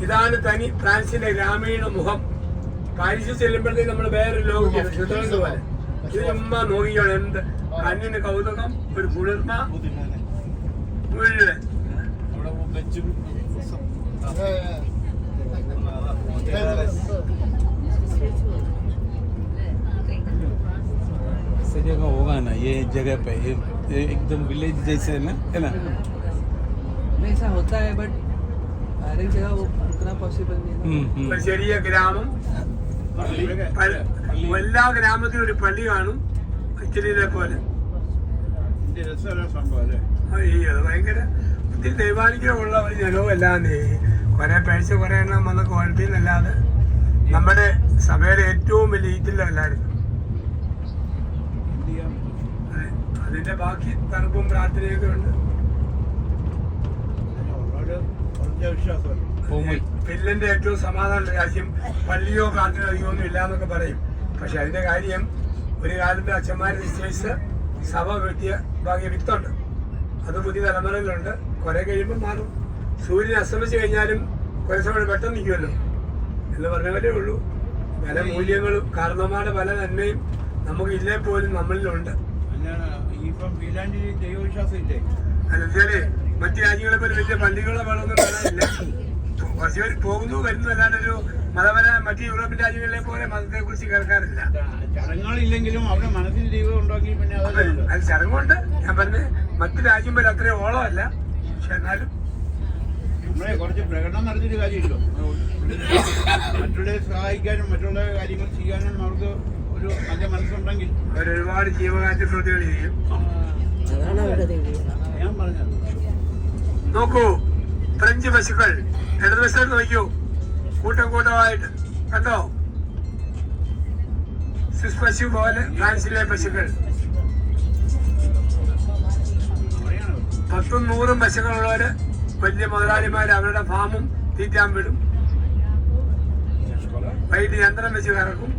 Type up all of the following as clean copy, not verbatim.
ഇതാണ് തനി ഫ്രാൻസിന്റെ ഗ്രാമീണ മുഖം. പാരീസിൽ ചെല്ലുമ്പോഴത്തേക്ക് നമ്മൾ വേറൊരു ലോകമാണ്. സ്വിറ്റ്സർലൻഡ് പോലെ ഇത് ചുമ്മാ നോക്കിയാണ്. എന്ത് കണ്ണിന് കൗതുകം, ഒരു കുളിർമ മുഴുവൻ. ऐसे जगह होगा ना ये जगह पे, ये एकदम विलेज जैसे है ना? ऐसा होता है बट हर एक जगह वो उतना पॉसिबल नहीं है. ഒരു ചെറിയ ഗ്രാമം, എല്ലാ ഗ്രാമത്തിലും ഒരു പള്ളി കാണും. ഇച്ചിരിയിലെ പോലെ അയ്യോ ഭയങ്കര ഒത്തിരി ദൈവാനുഗ്രഹമുള്ള ഒരു ജനവും അല്ലാതെ കുറെ പേഴ്ച കുറെ എണ്ണം വന്ന് കുഴപ്പമില്ലാതെ നമ്മുടെ സഭയുടെ ഏറ്റവും വലിയ ഈറ്റില്ലല്ലായിരുന്നു. അതിന്റെ ബാക്കി തണുപ്പും പ്രാർത്ഥനയൊക്കെ ഉണ്ട്. ഫിൻലൻഡ് ഏറ്റവും സമാധാന രാജ്യം. പള്ളിയോ പ്രാർത്ഥന അധികമൊന്നും ഇല്ലാന്നൊക്കെ പറയും. പക്ഷെ അതിന്റെ കാര്യം ഒരു കാലത്ത് അച്ഛന്മാരെ നിശ്ചയിച്ച് സഭ വെട്ടിയ ഭാഗ്യ വിത്തുണ്ട്. അത് പുതിയ തലമുറയിലുണ്ട്. കുറെ കഴിയുമ്പോൾ മാറും. സൂര്യൻ അസ്തമിച്ച് കഴിഞ്ഞാലും കുറെ സമയം പെട്ടെന്ന് നിൽക്കുമല്ലോ എന്ന് പറഞ്ഞവരേ ഉള്ളൂ. പല മൂല്യങ്ങളും കാരണന്മാരുടെ പല നന്മയും നമുക്ക് ഇല്ലേ പോലും നമ്മളിലുണ്ട്. അല്ലെന്നുവെച്ചാല് മറ്റു രാജ്യങ്ങളെ പോലെ വലിയ പള്ളികളോ വേണമെന്ന് പറയാനില്ല. കുറച്ച് പേര് പോകുന്നു വരുന്നു അല്ലാണ്ട് ഒരു മതപര മറ്റു യൂറോപ്യൻ രാജ്യങ്ങളിലെ പോലെ മതത്തെ കുറിച്ച് കേൾക്കാറില്ല. ചടങ്ങുകളില്ലെങ്കിലും അവിടെ മനസ്സിൽ ദൈവം ഉണ്ടാക്കി. പിന്നെ അത് ചടങ്ങുണ്ട്. ഞാൻ പറഞ്ഞത് മറ്റു രാജ്യം പോലെ അത്രയും ഓളമല്ല. പക്ഷെ എന്നാലും നമ്മളെ കുറച്ച് പ്രകടനം നടത്തിയൊരു കാര്യമില്ലോ. മറ്റുള്ളവരെ സഹായിക്കാനും മറ്റുള്ള കാര്യങ്ങൾ ചെയ്യാനും അവർക്ക് ഒരു നല്ല മനസ്സുണ്ടെങ്കിൽ അവരൊരുപാട് ജീവകാര്യ പ്രവൃത്തികൾ ചെയ്യും. ഞാൻ പറഞ്ഞത് നോക്കൂ, ഫ്രഞ്ച് പശുക്കൾ ഇടതുവശത്തോട്ട് നോക്കൂ, കൂട്ടം കൂട്ടമായിട്ട് കണ്ടോ? സ്വിസ് പശു പോലെ ഫ്രാൻസിലെ പശുക്കൾ. 10ഉം 100ഉം പശുക്കളുള്ളവര് വലിയ മുതലാളിമാർ അവരുടെ ഫാമും തീറ്റാൻ വിടും. വൈകിട്ട് യന്ത്രം വെച്ച് കറക്കും.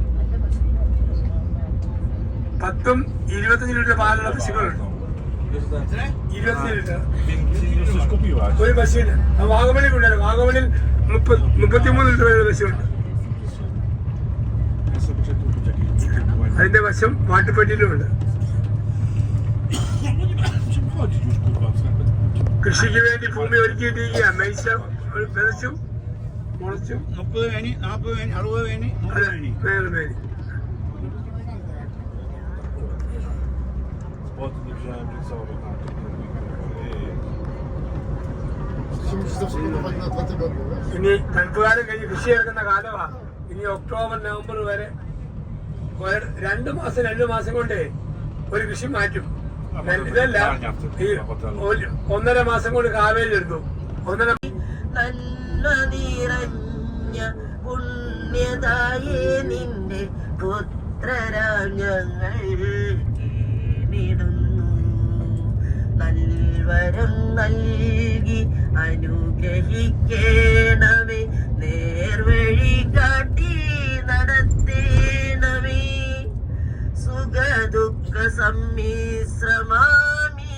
10ഉം 25 ലിറ്റർ പാലുള്ള പശുക്കളുണ്ട്. 25 ലിറ്റർ ഒരു പശുവിന്. വാഗമണിൽ കൊണ്ടുവരും. വാഗമണിൽ 33 ലിറ്റർ വരെ പശുവുണ്ട്. അതിന്റെ വശം മാട്ടുപ്പെട്ടിയിലുമുണ്ട്. കൃഷിക്ക് വേണ്ടി ഭൂമി ഒരുക്കിയിട്ടിരിക്കുക. മെയ്ച്ച വിതച്ചു മുളച്ചു. 30 വേണി, 40 വേണി, 60 വേണി, 100 വേണി. വേണി ഇനി തണുപ്പുകാലം കഴിഞ്ഞ് കൃഷി ഇറക്കുന്ന കാലമാ. ഇനി ഒക്ടോബർ നവംബർ വരെ 2 മാസം കൊണ്ട് ഒരു കൃഷി മാറ്റും. ഇതല്ല, ഈ 1.5 മാസം കൊണ്ട് കാവേരി എടുക്കും. 1.5 പുണ്യതായേ നിന്റെ പുത്രരാം ഞങ്ങൾ നൽവരം നൽകി അനുഗ്രഹിക്കണമേ, നേർവഴി കാട്ടി നടത്തേണമേ. സുഖദുഃഖ സമ്മിശ്രമാമീ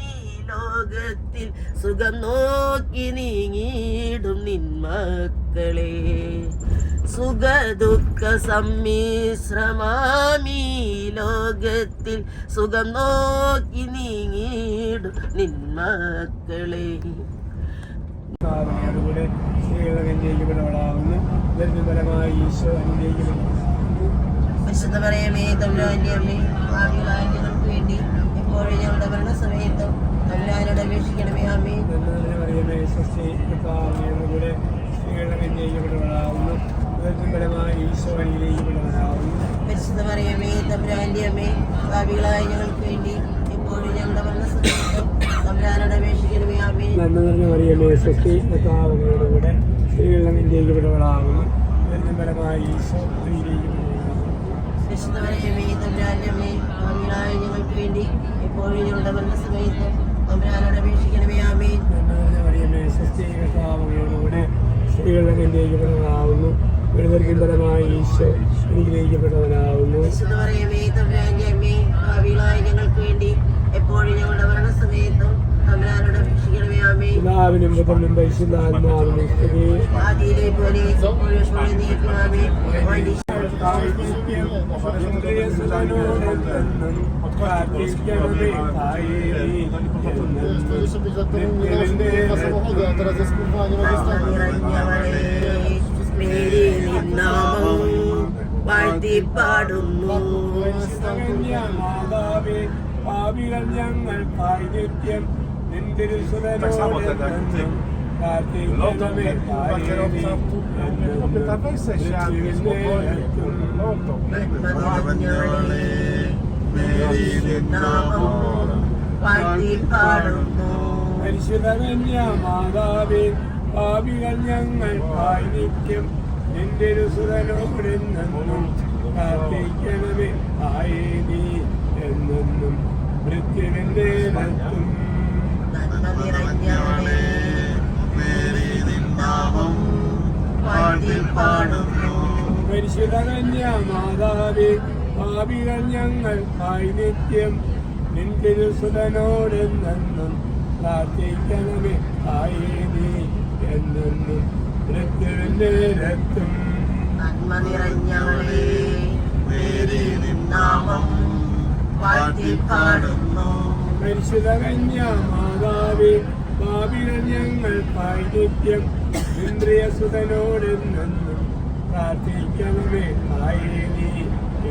ലോകത്തിൽ സുഖം നോക്കി നീങ്ങിടും നിന്മക്കളെ. സുഖദുഃഖ സമ്മിശ്രമാമീ ലോകത്തിൽ സുഖം നോക്കി നീങ്ങിടും നിന്മക്കളെ. അതുകൂടെ സ്ത്രീകളെ അനുഗ്രഹിക്കപ്പെട്ടവളാകുന്നു. ദരിദ്രപരമായി ഈശോ അനുഗ്രഹിക്കപ്പെട്ടു. വിശുദ്ധ പറയുമേ തമ്പുരാന്റെ അമ്മേ, ഭാവികളായ ഞങ്ങൾക്ക് വേണ്ടി എപ്പോഴും ഞങ്ങളുടെ മരണസമയത്തും തമ്പുരാനോട് അപേക്ഷിക്കണമേ. ആമേൻ. പറയുമേ സ്വസ്തി കൂടെ സ്ത്രീകളെ അനുഗ്രഹിക്കപ്പെട്ടവളാകുന്നു. ദരിദ്രപരമായി ഈശോ അനുഗ്രഹിക്കപ്പെട്ടവളാകുന്നു. വിശുദ്ധ പറയുമേ തമ്പുരാന്റെ അമ്മേ, ഭാവികളായ ഞങ്ങൾക്ക് വേണ്ടി എപ്പോഴും ഞങ്ങളുടെ മരണസമയത്തും തമ്പുരാനോട് അപേക്ഷിക്കണമേ. ആമേൻ. നന്മ നിറഞ്ഞ മറിയമേ സ്വസ്തി കൂടെ സ്ത്രീകളെ അനുഗ്രഹിക്കപ്പെട്ടവളാകുന്നു. ദരിദ്രപരമായി ഈശോ അനുഗ്രഹിക്കപ്പെട്ടവളാകുന്നു. വിശുദ്ധ പറയുമേ തമ്പുരാന്റെ അമ്മേ, ഭാവികളായ ഞങ്ങൾക്ക് വേണ്ടി എപ്പോഴും ഞങ്ങളുടെ മരണസമയത്തും തമ്പുരാനോട് അപേക്ഷിക്കണമേ. ആമേൻ. മറിയമേ സ്വസ്തി കൂടെ സ്ത്രീകളെ അനുഗ്രഹിക്കപ്പെട്ടവളാകുന്നു. ദരിദ്രപരമായി ഈശോ അനുഗ്രഹിക്കപ്പെട്ടവനാകുന്നു. വിശുദ്ധ പറയുമേ തമ്പുരാന്റെ അമ്മേ, ഭാവികളായ ഞങ്ങൾക്ക് വേണ്ടി എപ്പോഴും ഞങ്ങളുടെ മരണസമയത്തും തമ്പുരാനോട് അപേക്ഷിക്കണമേ. ആമേൻ. പിതാവിനും പുത്രനും പരിശുദ്ധാത്മാവിനും സ്തുതി. ആദിയിലെ പോലെ ഇപ്പോഴും നീക്കും ആമേൻ. വാഴ്ത്തിപ്പാടുന്നു മാതാവേ പാപികൾ ഞങ്ങൾക്കായി നിത്യം നിന്തിരുസുരനോടെന്നും പ്രാർത്ഥിക്കണമേ പരിശുദ്ധകന്യ മാതാവേ പാപികൾ ഞങ്ങൾക്കായി നിത്യം നിന്തിരുസുരനോടെന്നും പ്രാർത്ഥിക്കണമേ ആയേ നീ എന്നെന്നും മൃത്യുവിന്റെ നത്തും പരിശുദ്ധകന്യ മാതാവേ പാപികൾ ഞങ്ങൾക്കായി നിത്യം നിന്തിരുസുതനോടെന്നും പ്രാർത്ഥിക്കണമേ ആയേ നീ എന്നെന്നും മൃത്യുവിന്റെ രത്തും നന്മ നിറഞ്ഞവളേ മേരി നിന്നാമം വാഴ്ത്തിപ്പാടുന്നു പരിശുദ്ധകന്യ മാതാവേ പാപികൾ ഞങ്ങൾക്കായി നിത്യം ഇന്ദ്രിയസുതനോടെന്നും പ്രാർത്ഥിക്കണമേ ആയേ നീ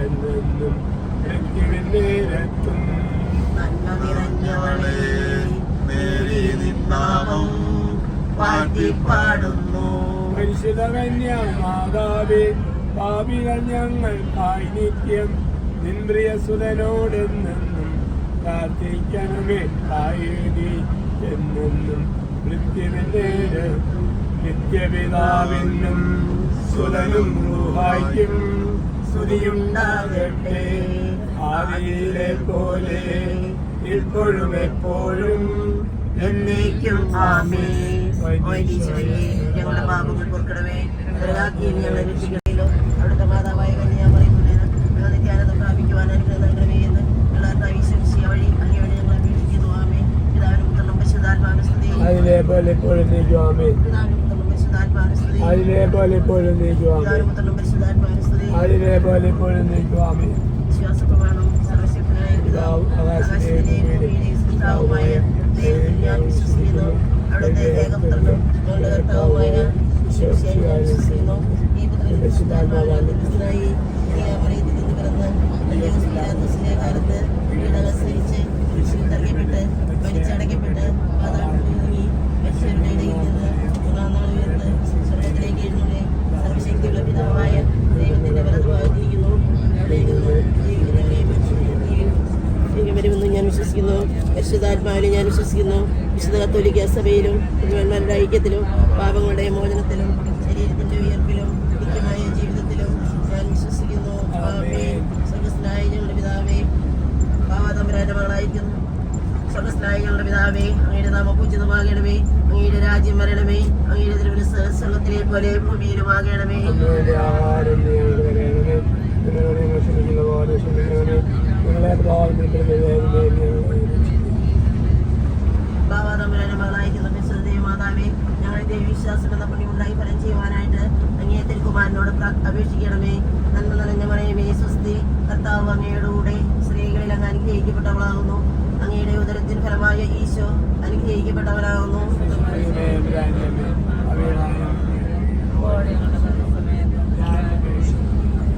എന്നെന്നും മൃത്യുവിന്റെ രത്തും നന്മ നിറഞ്ഞവളേ മേരി നിന്നാമം വാഴ്ത്തിപ്പാടുന്നു പരിശുദ്ധകന്യ മാതാവേ പാപികൾ ഞങ്ങൾക്കായി നിത്യം ഇന്ദ്രിയസുതനോടെന്നും പ്രാർത്ഥിക്കണമേ ആയേ നീ എന്നെന്നും മൃത്യുവിന്റെ നിത്യപിതാവിനും സുതനും റൂഹായ്ക്കും സ്തുതിയുണ്ടാകട്ടെ ആദിയിലെ പോലെ ഇപ്പോഴും എപ്പോഴും എന്നേക്കും ആമേൻ. ഓ ഈശോയേ, ഞങ്ങളുടെ പാപങ്ങൾ പൊറുക്കണമേ, ഞങ്ങളെ രക്ഷിക്കണമല്ലോ. അവിടുത്തെ മാതാവായ കന്യാമറിയത്തിനെ ഞങ്ങൾ നിത്യാനന്ദം പ്രാപിക്കുവാൻ അനുഗ്രഹം നൽകണമേ എന്ന് ഞങ്ങളുടെ ഈശോമിശിഹാ വഴി അങ്ങയോട് ഞങ്ങൾ അപേക്ഷിക്കുന്നു. ആമേൻ. പിതാവിനും പുത്രനും പരിശുദ്ധാത്മാവിനും സ്തുതി. അതിലെ പോലെ എപ്പോഴും നീക്കുവാമേ പിതാവിനും പുത്രനും പരിശുദ്ധാത്മാവിനും സ്തുതി. അതിലെ പോലെ എപ്പോഴും നീക്കുവാമേ പിതാവിനും പുത്രനും പരിശുദ്ധാത്മാവിനും സ്തുതി. അതിലെ പോലെ എപ്പോഴും നീക്കുവാമേ വിശ്വാസപ്രമാണം സർവശക്തനായ പിതാവ് ആകാശത്തിന്റെയും ഭൂമിയുടെയും സൃഷ്ടാവുമായ ദൈവത്തിൽ ഞാൻ വിശ്വസിക്കുന്നു. അവിടുത്തെ ഏകപുത്രനും ഞങ്ങളുടെ കർത്താവുമായ ഈശോമിശിഹായിൽ ഞാൻ വിശ്വസിക്കുന്നു. ഈ പുത്രൻ പരിശുദ്ധാത്മാവാൽ ക്രിസ്തുവായി കന്യാമറിയത്തിൽ നിന്ന് പിറന്ന് പന്തിയോസിലെ കാലത്ത് പീഡകൾ സഹിച്ച് കുരിശിൽ തറയ്ക്കപ്പെട്ട് മരിച്ചടക്കപ്പെട്ട് പാതാളത്തിൽ ഇറങ്ങി മനുഷ്യരുടെ ഇടയിൽ നിന്ന് മൂന്നാം നാൾ ഉയർന്ന് സ്വർഗ്ഗത്തിലേക്ക് എഴുന്നള്ളി സർവശക്തിയുള്ള പിതാവായ ദൈവത്തിന്റെ വലതുഭാഗത്തിരിക്കുന്നു. വരുമെന്ന് ഞാൻ വിശ്വസിക്കുന്നു. പരിശുദ്ധാത്മാവിലും ഞാൻ വിശ്വസിക്കുന്നു. വിശുദ്ധ കത്തോലിക്ക സഭയിലും പുണ്യവാന്മാരുടെ ഐക്യത്തിലും പാപങ്ങളുടെ മോചനത്തിലും ശരീരത്തിന്റെ ഉയർപ്പിലും നിത്യമായ ജീവിതത്തിലും ഞാൻ വിശ്വസിക്കുന്നു. ആമേൻ. സ്വർഗ്ഗസ്ഥനായ ഞങ്ങളുടെ പിതാവേ, പാവതമ്പുരാന്റെ മകളായിരിക്കുന്നു. സ്വർഗ്ഗസ്ഥനായ ഞങ്ങളുടെ പിതാവേ, അങ്ങയുടെ നാമം പൂജിതമാകണമേ. അങ്ങയുടെ രാജ്യം വരണമേ. അങ്ങയുടെ തിരുമനസ്സ് സ്വർഗ്ഗത്തിലെ പോലെ ഭൂമിയിലുമാകണമേ. ബാബാതമ്പുരാന്റെ മകളായിരിക്കുന്ന മാതാവേ, ഞങ്ങളുടെ ദൈവവിശ്വാസം എന്ന പുണ്യമുണ്ടായി ഫലം ചെയ്യുവാനായിട്ട് അങ്ങേ തിരുക്കുമാരനോട് അപേക്ഷിക്കണമേ. നന്മ നിറഞ്ഞ മറിയമേ സ്വസ്തി, കർത്താവ് അങ്ങയോടുകൂടെ സ്ത്രീകളിൽ അങ്ങ് അനുഗ്രഹിക്കപ്പെട്ടവളാകുന്നു. അങ്ങയുടെ ഉദരത്തിന് ഫലമായ ഈശോ അനുഗ്രഹിക്കപ്പെട്ടവനാകുന്നു.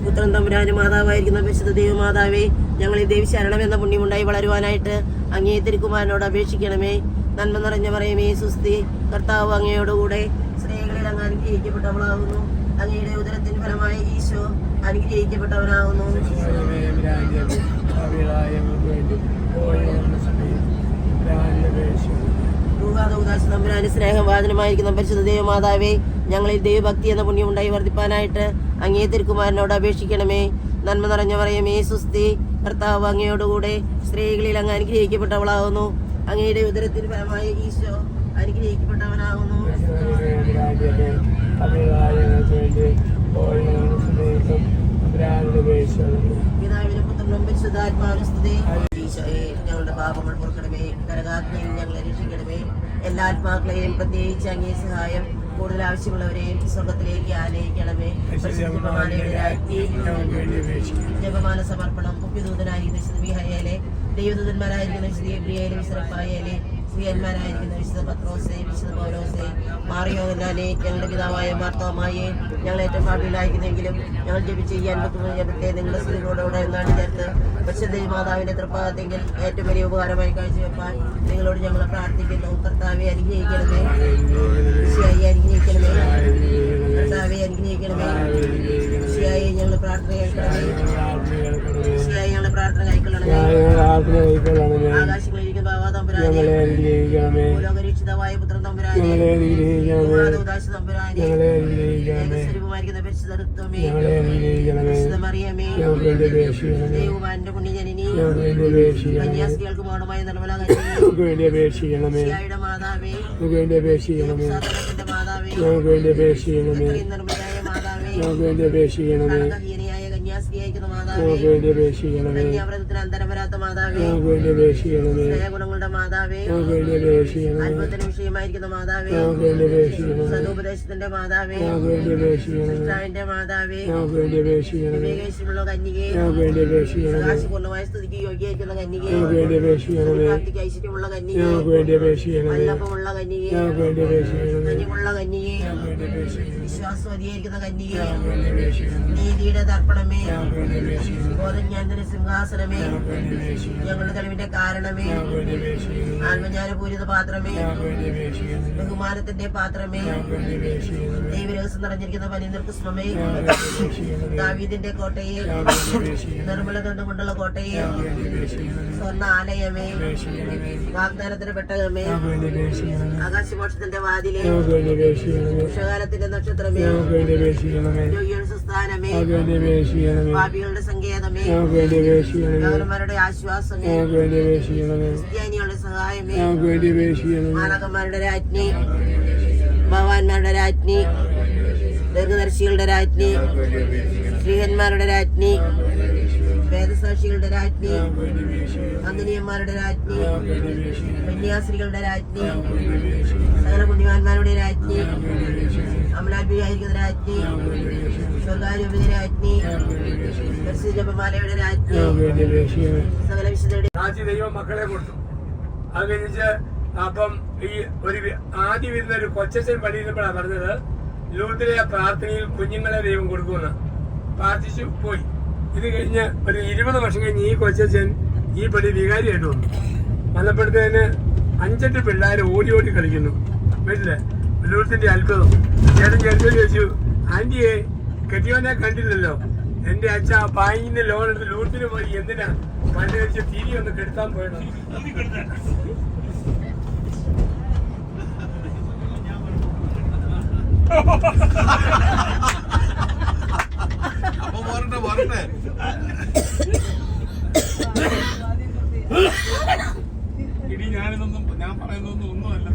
പുത്രൻ തമ്പുരാന്റെ മാതാവായിരിക്കുന്ന പരിശുദ്ധ ദൈവമാതാവേ, ഞങ്ങളിൽ ദേവിശരണം എന്ന പുണ്യമുണ്ടായി വളരുവാനായിട്ട് അങ്ങേ തിരുക്കുമാരനോട് അപേക്ഷിക്കണമേ. നന്മ നിറഞ്ഞ മറിയമേ സ്വസ്തി, കർത്താവ് അങ്ങയോടുകൂടെ സ്ത്രീകളിൽ അങ്ങ് അനുഗ്രഹിക്കപ്പെട്ടവളാകുന്നു. അങ്ങയുടെ ഉദരത്തിന് ഫലമായ ഈശോ അനുഗ്രഹിക്കപ്പെട്ടവനാകുന്നു. തമ്പുരാന്റെ സ്നേഹവാചനമായിരിക്കുന്ന പരിശുദ്ധ ദൈവമാതാവേ, ഞങ്ങളിൽ ദൈവഭക്തി എന്ന പുണ്യമുണ്ടായി വർദ്ധിപ്പാനായിട്ട് അങ്ങേ തിരുക്കുമാരനോട് അപേക്ഷിക്കണമേ. നന്മ നിറഞ്ഞ മറിയമേ സ്വസ്തി, കർത്താവ് അങ്ങയോടുകൂടെ സ്ത്രീകളിൽ അങ്ങ് അനുഗ്രഹിക്കപ്പെട്ടവളാകുന്നു. അങ്ങയുടെ ഉദരത്തിന് ഫലമായ ഈശോ അനുഗ്രഹിക്കപ്പെട്ടവനാകുന്നു. പിതാവിനും പുത്രനും പരിശുദ്ധാത്മാവിനും സ്തുതി. ഈശോയെ, ഞങ്ങളുടെ പാപങ്ങൾ പൊറുക്കണമേ. നരകാഗ്നിയിൽ ഞങ്ങളെ രക്ഷിക്കണമേ. എല്ലാ ആത്മാക്കളെയും പ്രത്യേകിച്ച് അങ്ങേ സഹായം കൂടുതൽ ആവശ്യമുള്ളവരെയും സ്വർഗത്തിലേക്ക് ആനയിക്കണമേ. ജപമാല സമർപ്പണം. മുഖ്യദൂതനായിരിക്കുന്ന വിശുദ്ധ മിഖായേലെ, ദൈവദൂതന്മാരായിരിക്കുന്ന വിശുദ്ധ ഗബ്രിയേലെ, വിശുദ്ധ റഫായേലെ, സ്ത്രീയന്മാരായിരിക്കുന്ന വിശുദ്ധ പത്രോസേ, വിശുദ്ധ പൗലോസേ, മാറിയോഹന്നാനെ, ഞങ്ങളുടെ പിതാവായ മാർത്തോമായെ, ഞങ്ങൾ ഏറ്റവും പാപികളായിരിക്കുന്നെങ്കിലും ഞങ്ങൾ ജപിച്ച് ഈ 53 ജപത്തെ നിങ്ങളുടെ സ്ത്രീകളോടുകൂടെ എന്നാണ് ചേർത്ത് പരിശുദ്ധ മാതാവിന്റെ തൃപ്പാദത്തെങ്കിൽ ഏറ്റവും വലിയ ഉപകാരമായി കാഴ്ചവെപ്പാൻ നിങ്ങളോട് ഞങ്ങൾ പ്രാർത്ഥിക്കുന്നു. കർത്താവെ അനുഗ്രഹിക്കണമേ, ഋഷിയായി അനുഗ്രഹിക്കണമേ, കർത്താവെ അനുഗ്രഹിക്കണമേ, ഋഷിയായി ഞങ്ങൾ പ്രാർത്ഥന കേൾക്കണമേ, ഋഷിയായി ഞങ്ങൾ പ്രാർത്ഥന കൈക്കൊള്ളണമേ. ആകാശങ്ങളിരിക്കുന്ന ബാബാ തമ്പുരാനെ, ഭൂലോകരക്ഷിതമായ പുത്രൻ തമ്പുരാനെ, ദൂതാശ തമ്പുരാനെ, ഏകസ്വരൂപമായിരിക്കുന്ന പരിശുദ്ധ ഋത്വമേ, പരിശുദ്ധ മറിയമേ, ദൈവമാന്റെ പുണ്യജനനി, കന്യാസ്ത്രീകൾക്ക് മൗനമായ നിർമ്മല കന്യകയുടെ മാതാവേ, സാധനത്തിന്റെ മാതാവേ, ഇത്രയും നിർമ്മലയായ മാതാവേ, കണകഹീനയായ കന്യാസ്ത്രീയായിരിക്കുന്ന മാതാവേ, കന്യാവ്രതത്തിന് അന്തരം വരാത്ത മാതാവേ, സ്നേഹഗുണങ്ങളുടെ മാതാവേ, അത്ഭുതത്തിന് വിഷയമായിരിക്കുന്ന മാതാവേ, സദുപദേശത്തിന്റെ മാതാവേ, കൃഷ്ണന്റെ മാതാവേ, വിവേകേശ്വരമുള്ള കന്യകേ, പ്രകാശപൂർണ്ണമായ സ്തുതിക്ക് യോഗ്യമായിരിക്കുന്ന കന്യകേ, ഭക്തിക്ക് ഐശ്വര്യമുള്ള കന്യകേ, വല്ലഭമുള്ള കന്യകേ, കനിവുള്ള കന്യകേ, വിശ്വാസവതിയായിരിക്കുന്ന കന്യകേ, നീതിയുടെ തർപ്പണമേ, ബോധജ്ഞാനത്തിന്റെ സിംഹാസനമേ, ഞങ്ങളുടെ തെളിവിന്റെ കാരണമേ, ആത്മജ്ഞാനപൂരിത പാത്രമേ, ബഹുമാനത്തിന്റെ പാത്രമേ, ദൈവരഹസ്യം നിറഞ്ഞിരിക്കുന്ന പനിനിർക്കുസ്മമേ, ദാവീദിന്റെ കോട്ടയെ, നിർമ്മല ദണ്ഡം കൊണ്ടുള്ള കോട്ടയെ, സ്വർണ്ണ ആലയമേ, വാഗ്ദാനത്തിന്റെ പെട്ടകമേ, ആകാശമോക്ഷത്തിന്റെ വാതിലെ, ഉഷകാലത്തിന്റെ നക്ഷത്രമേ, രോഗികളുടെ സ്ഥാനമേ, പാപികളുടെ സങ്കേതമേ, പൗരന്മാരുടെ ആശ്വാസമേ, ക്രിസ്ത്യാനികളുടെ സഹായമേ, മാലാഖമാരുടെ രാജ്ഞി, ഭഗവാന്മാരുടെ രാജ്ഞി, ദീർഘദർശികളുടെ രാജ്ഞി, ശ്രീഹന്മാരുടെ രാജ്ഞി, വേദസാക്ഷികളുടെ രാജ്ഞി, അഗ്നിയന്മാരുടെ രാജ്ഞി, കന്യാസ്ത്രീകളുടെ രാജ്ഞി, സകല പുണ്യവാന്മാരുടെ രാജ്ഞി, അമലാത്മികമായിരിക്കുന്ന രാജ്ഞി, സ്വർഗാരൂപിക രാജ്ഞി, ജപമാലയുടെ രാജ്ഞി, സകല വിശുദ്ധയുടെ ദൈവം മക്കളെ കൊടുത്തു. അത് കഴിഞ്ഞിട്ട് അപ്പം ഈ ഒരു ആദ്യം വരുന്ന ഒരു കൊച്ചച്ഛൻ പള്ളിയിരുന്നപ്പോഴാണ് പറഞ്ഞത് ലൂത്തിലെ പ്രാർത്ഥനയിൽ കുഞ്ഞുങ്ങളെ ദൈവം കൊടുക്കുമെന്ന് പ്രാർത്ഥിച്ചു പോയി. ഇത് കഴിഞ്ഞ് ഒരു 20 വർഷം കഴിഞ്ഞ് ഈ കൊച്ചച്ഛൻ ഈ പള്ളി വികാരിയായിട്ട് വന്നു. വന്നപ്പോഴത്തേന് 5-8 പിള്ളേർ ഓടി ഓടി കളിക്കുന്നു വീട്ടില്. ലൂത്തിന്റെ അത്ഭുതം. ചേട്ടൻ ചോദിച്ചു, ആന്റിയെ കെട്ടിയോനെ കണ്ടില്ലല്ലോ, എന്റെ അച്ഛ ബാങ്കിന്റെ ലോൺ എടുത്ത് ലൂട്ടിന് പോയി എന്തിനാ പണ്ട് കഴിച്ച് തിരി ഒന്ന് കെടുത്താൻ പോയത്. ഇനി ഞാൻ പറയുന്നൊന്നും ഒന്നുമല്ല.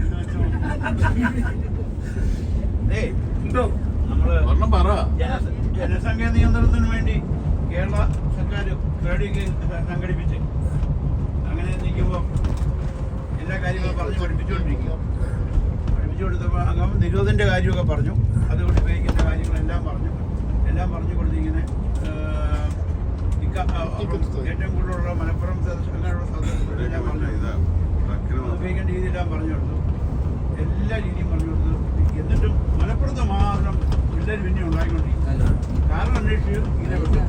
എന്തോ നമ്മള് ജനസംഖ്യാ നിയന്ത്രണത്തിന് വേണ്ടി കേരള സർക്കാർ റേഡിയോക്ക് സംഘടിപ്പിച്ച് അങ്ങനെ നിൽക്കുമ്പോൾ എല്ലാ കാര്യങ്ങളും പറഞ്ഞ് പഠിപ്പിച്ചു കൊടുത്തപ്പോൾ അങ്ങ് നിരോധൻ്റെ കാര്യമൊക്കെ പറഞ്ഞു, അതുകൊണ്ട് ഉപയോഗിക്കുന്ന കാര്യങ്ങളെല്ലാം പറഞ്ഞു കൊടുത്ത് ഇങ്ങനെ ഏറ്റവും കൂടുതലുള്ള മലപ്പുറം അങ്ങനെയുള്ള സദസ്സുകളെല്ലാം പറഞ്ഞു ഉപയോഗിക്കേണ്ട രീതിയെല്ലാം പറഞ്ഞു കൊടുത്തു, എല്ലാ രീതിയും പറഞ്ഞു കൊടുത്തു. എന്നിട്ടും മലപ്പുറത്ത് മാത്രം പിള്ളേർ പിന്നെ ഉണ്ടായിക്കൊണ്ടിരിക്കും. കാരണം അന്വേഷിച്ചു ഇങ്ങനെ വിട്ടു.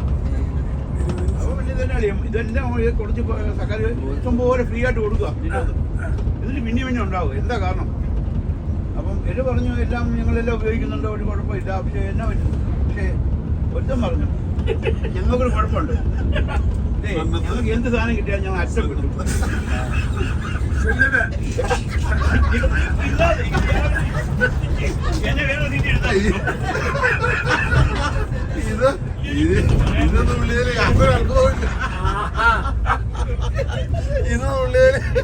അപ്പോൾ വലിയ തന്നെ അറിയാം, ഇതെല്ലാം കുറച്ച് സർക്കാർ ഇഷ്ടംപോലെ ഫ്രീ ആയിട്ട് കൊടുക്കുക. എന്നിട്ട് പിന്നെ ഉണ്ടാവും. എന്താ കാരണം? അപ്പം എല്ലാം പറഞ്ഞു, എല്ലാം ഞങ്ങളെല്ലാം ഉപയോഗിക്കുന്നുണ്ടോ, ഒരു കുഴപ്പമില്ല. പക്ഷേ എന്നാ പറ്റും? പക്ഷേ ഒറ്റം പറഞ്ഞു, ഞങ്ങൾക്കൊരു കുഴപ്പമുണ്ട്. ഞങ്ങൾക്ക് എന്ത് സാധനം കിട്ടിയാൽ ഞങ്ങൾ അച്ഛൻ കിട്ടും. എന്നെ വേറെ രീതി എടുത്താൽ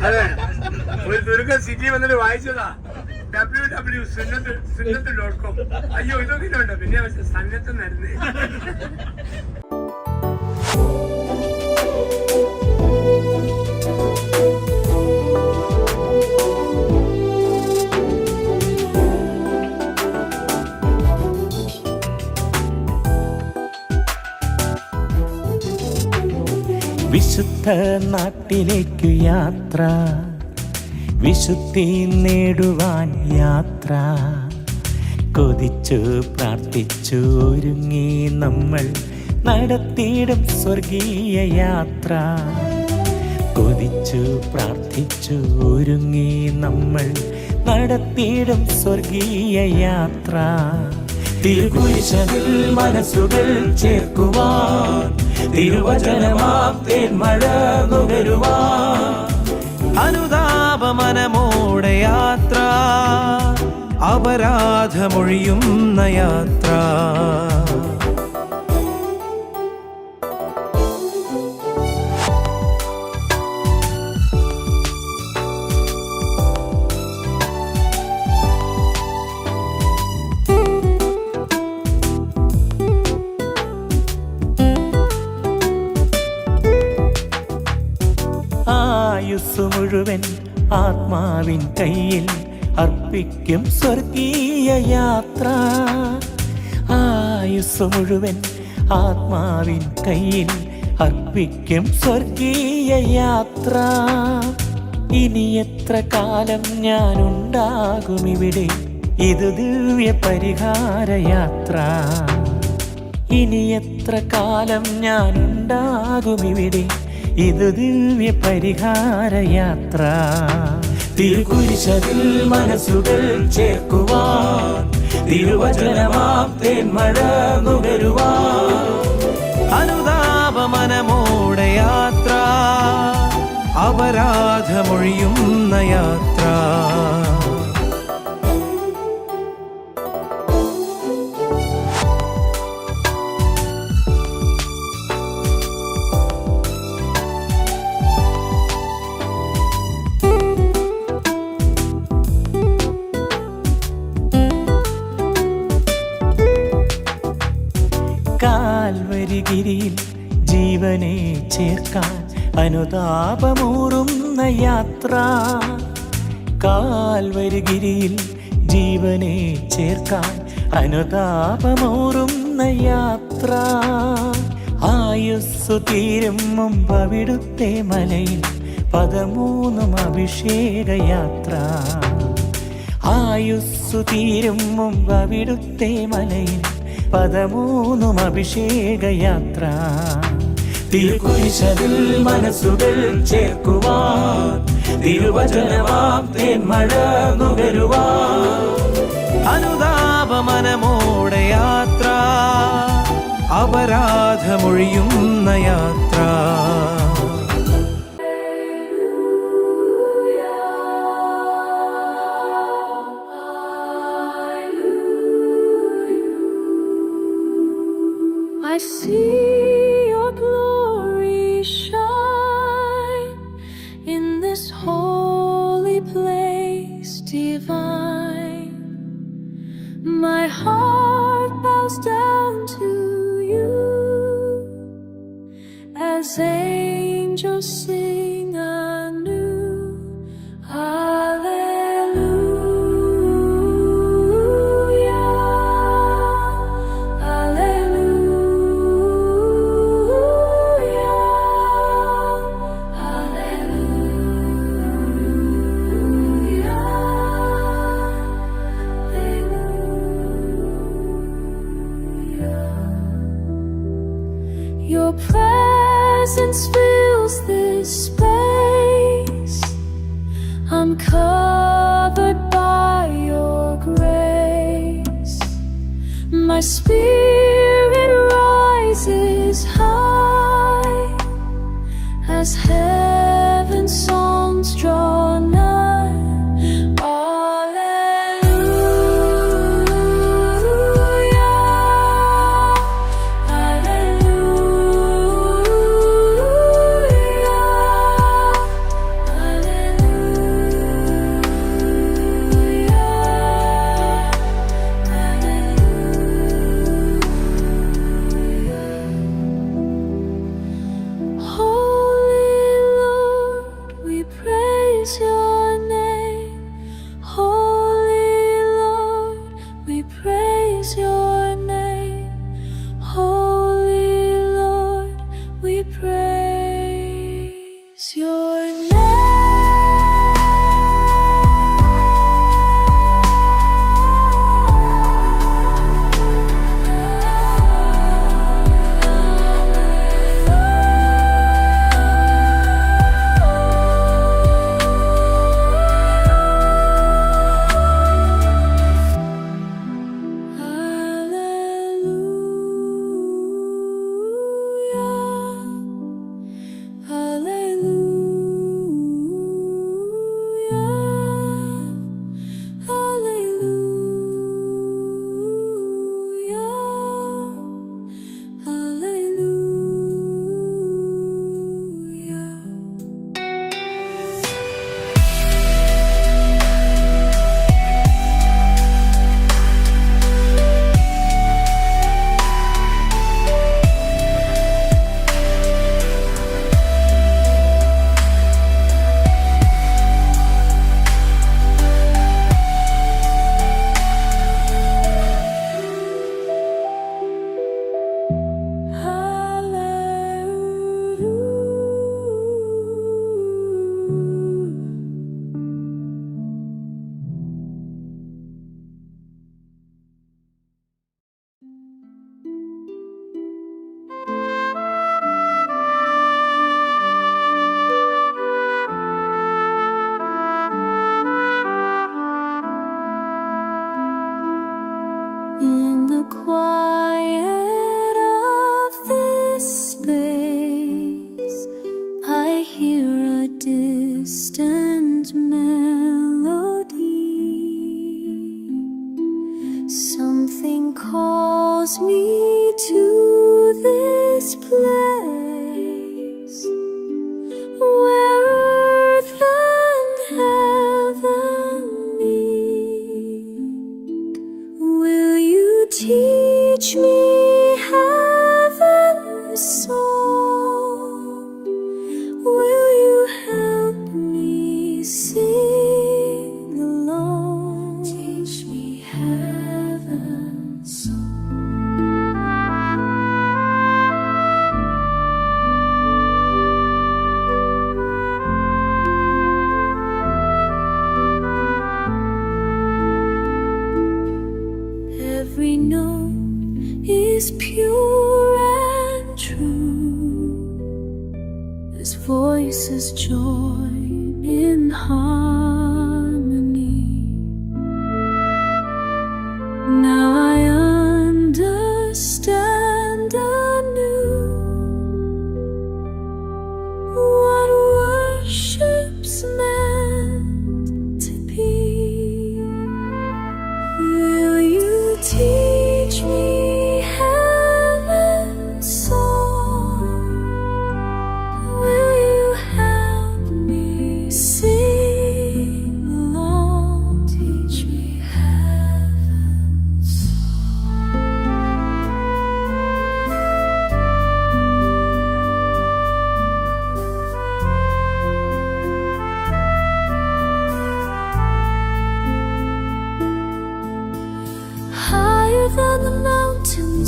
അതെ, ഒരു ദുർഗ സിറ്റി വന്നിട്ട് വായിച്ചതാ www.sunnat.com. അയ്യോ ഇതൊക്കെ ഉണ്ട്. പിന്നെ സന്നദ്ധ നടന്നേ. വിശുദ്ധ നാട്ടിലേക്കു യാത്ര, വിശുദ്ധി നേടുവാൻ യാത്ര. കൊതിച്ചു പ്രാർത്ഥിച്ചു ഒരുങ്ങി നമ്മൾ നടത്തിയിടും സ്വർഗീയ യാത്ര. കൊതിച്ചു പ്രാർത്ഥിച്ചു ഒരുങ്ങി നമ്മൾ നടത്തിയിടും സ്വർഗീയ യാത്ര. തിരുകുരിശിൽ മനസ്സുകൾ ചേർക്കുവാൻ, തിരുവചനമാം തേന്മഴ നുകരുവാൻ, അനുതാപമനമോടെ യാത്ര, അപരാധമൊഴിയുന്ന യാത്ര. ആയുസ്സു മുഴുവൻ ആത്മാവിൻ കയ്യിൽ അർപ്പിക്കും സ്വർഗീയ യാത്ര. ആയുസ്സു മുഴുവൻ ആത്മാവിൻ കയ്യിൽ അർപ്പിക്കും സ്വർഗീയ യാത്ര. ഇനി എത്ര കാലം ഞാനുണ്ടാകും ഇവിടെ, ഇത് ദിവ്യ പരിഹാര യാത്ര. ഇനി എത്ര കാലം ഞാനുണ്ടാകും ഇവിടെ, ഇത് ദിവ്യ പരിഹാര യാത്ര. തിരുകുരിശിൽ മനസ്സുകൾ ചേർക്കുവാൻ, തിരുവചനമാം തേന്മഴ നുകരുവാൻ, അനുതാപമനമോടെ യാത്ര, അപരാധമൊഴിയുന്ന യാത്ര. കാൽവരിഗിരിയിൽ ജീവനെ ചേർക്കാൻ അനുതാപമൂറുന്ന യാത്ര. കാൽവരിഗിരിയിൽ ജീവനെ ചേർക്കാൻ അനുതാപമൂറുന്ന യാത്ര. ആയുസ്സു തീരും മുമ്പ് അവിടുത്തെ മലയിൽ 13 അഭിഷേകയാത്ര. ആയുസ്സു തീരും മുമ്പ് അവിടുത്തെ മലയിൽ 13 അഭിഷേകയാത്ര. തിരുകുരിശിൽ മനസ്സുകൾ ചേർക്കുവാൻ, തിരുവചനമാം തേന്മഴ നുകരുവാൻ, അനുതാപമനമോടെ യാത്ര, അപരാധമൊഴിയുന്ന യാത്ര. I see your glory shine in this holy place divine. My heart bows down to you as angels sing anew. Your presence fills this space. I'm covered by your grace. My spirit rises high as heaven's songs draw nigh.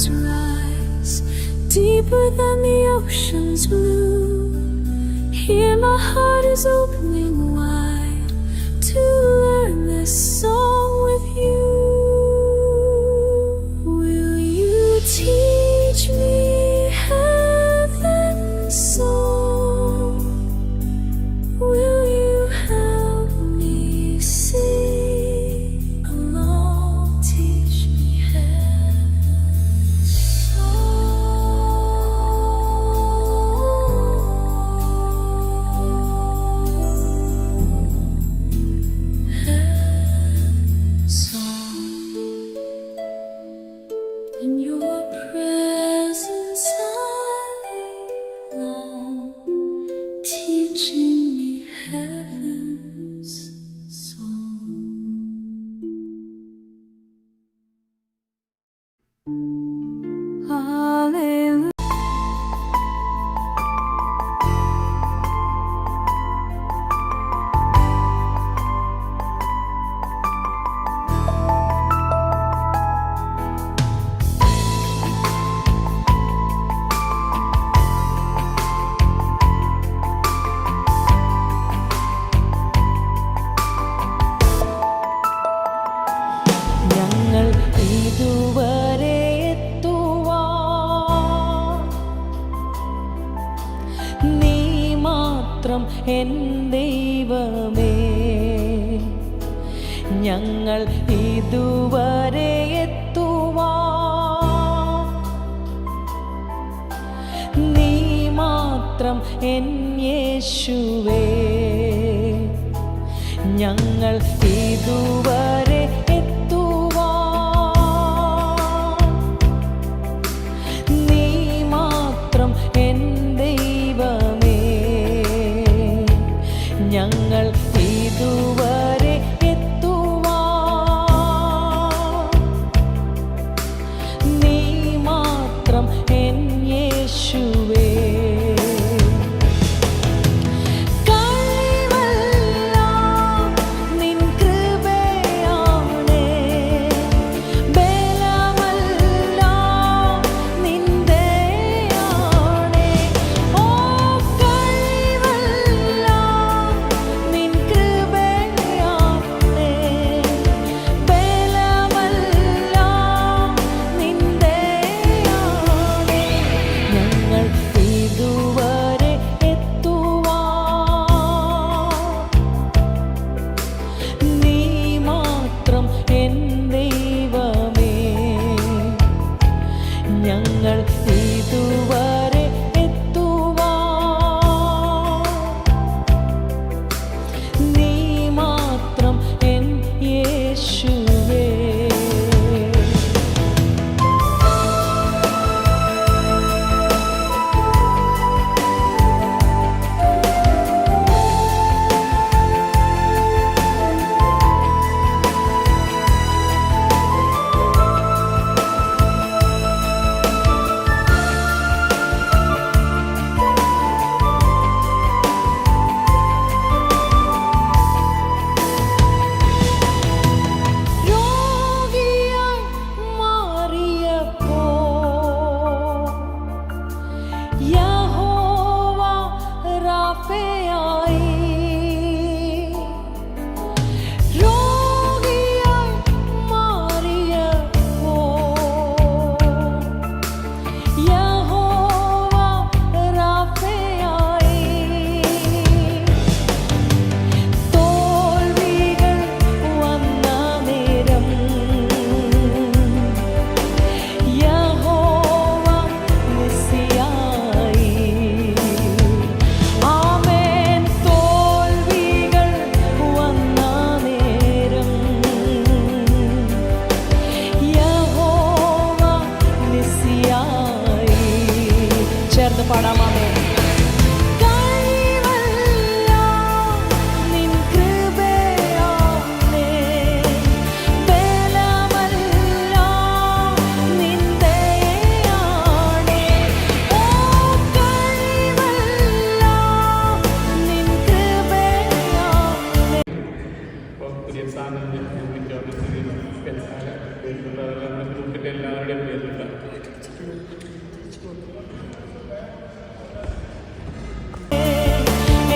clouds rise, deeper than the ocean's blue. Here my heart is opening wide to learn this song with you. Will you teach me heaven's song? Will you help me sing along? Teach me heaven's song. In your presence I long, teaching me heaven's song. Hallelujah. ഞങ്ങൾ ഇതുവരെ എത്തുവാൻ നീ മാത്രം N ദൈവമേ. ഞങ്ങൾ ഇതുവരെ എത്തുവാൻ നീ മാത്രം എൻ യേശുവേ. ഞങ്ങൾ ഇതുവരെ എത്തുവാൻ നീ മാത്രം എൻ ദൈവമേ. ഞങ്ങൾ ഇതുവരെ എത്തുവാൻ നീ മാത്രം എൻ യേശുവേ. കഴിവെല്ലാം നിൻ കൃപയാണേ. കുര്യസാനന്ദ ഗ്രൂപ്പിൻ്റെ എല്ലാവരുടെയും പേരിലുള്ള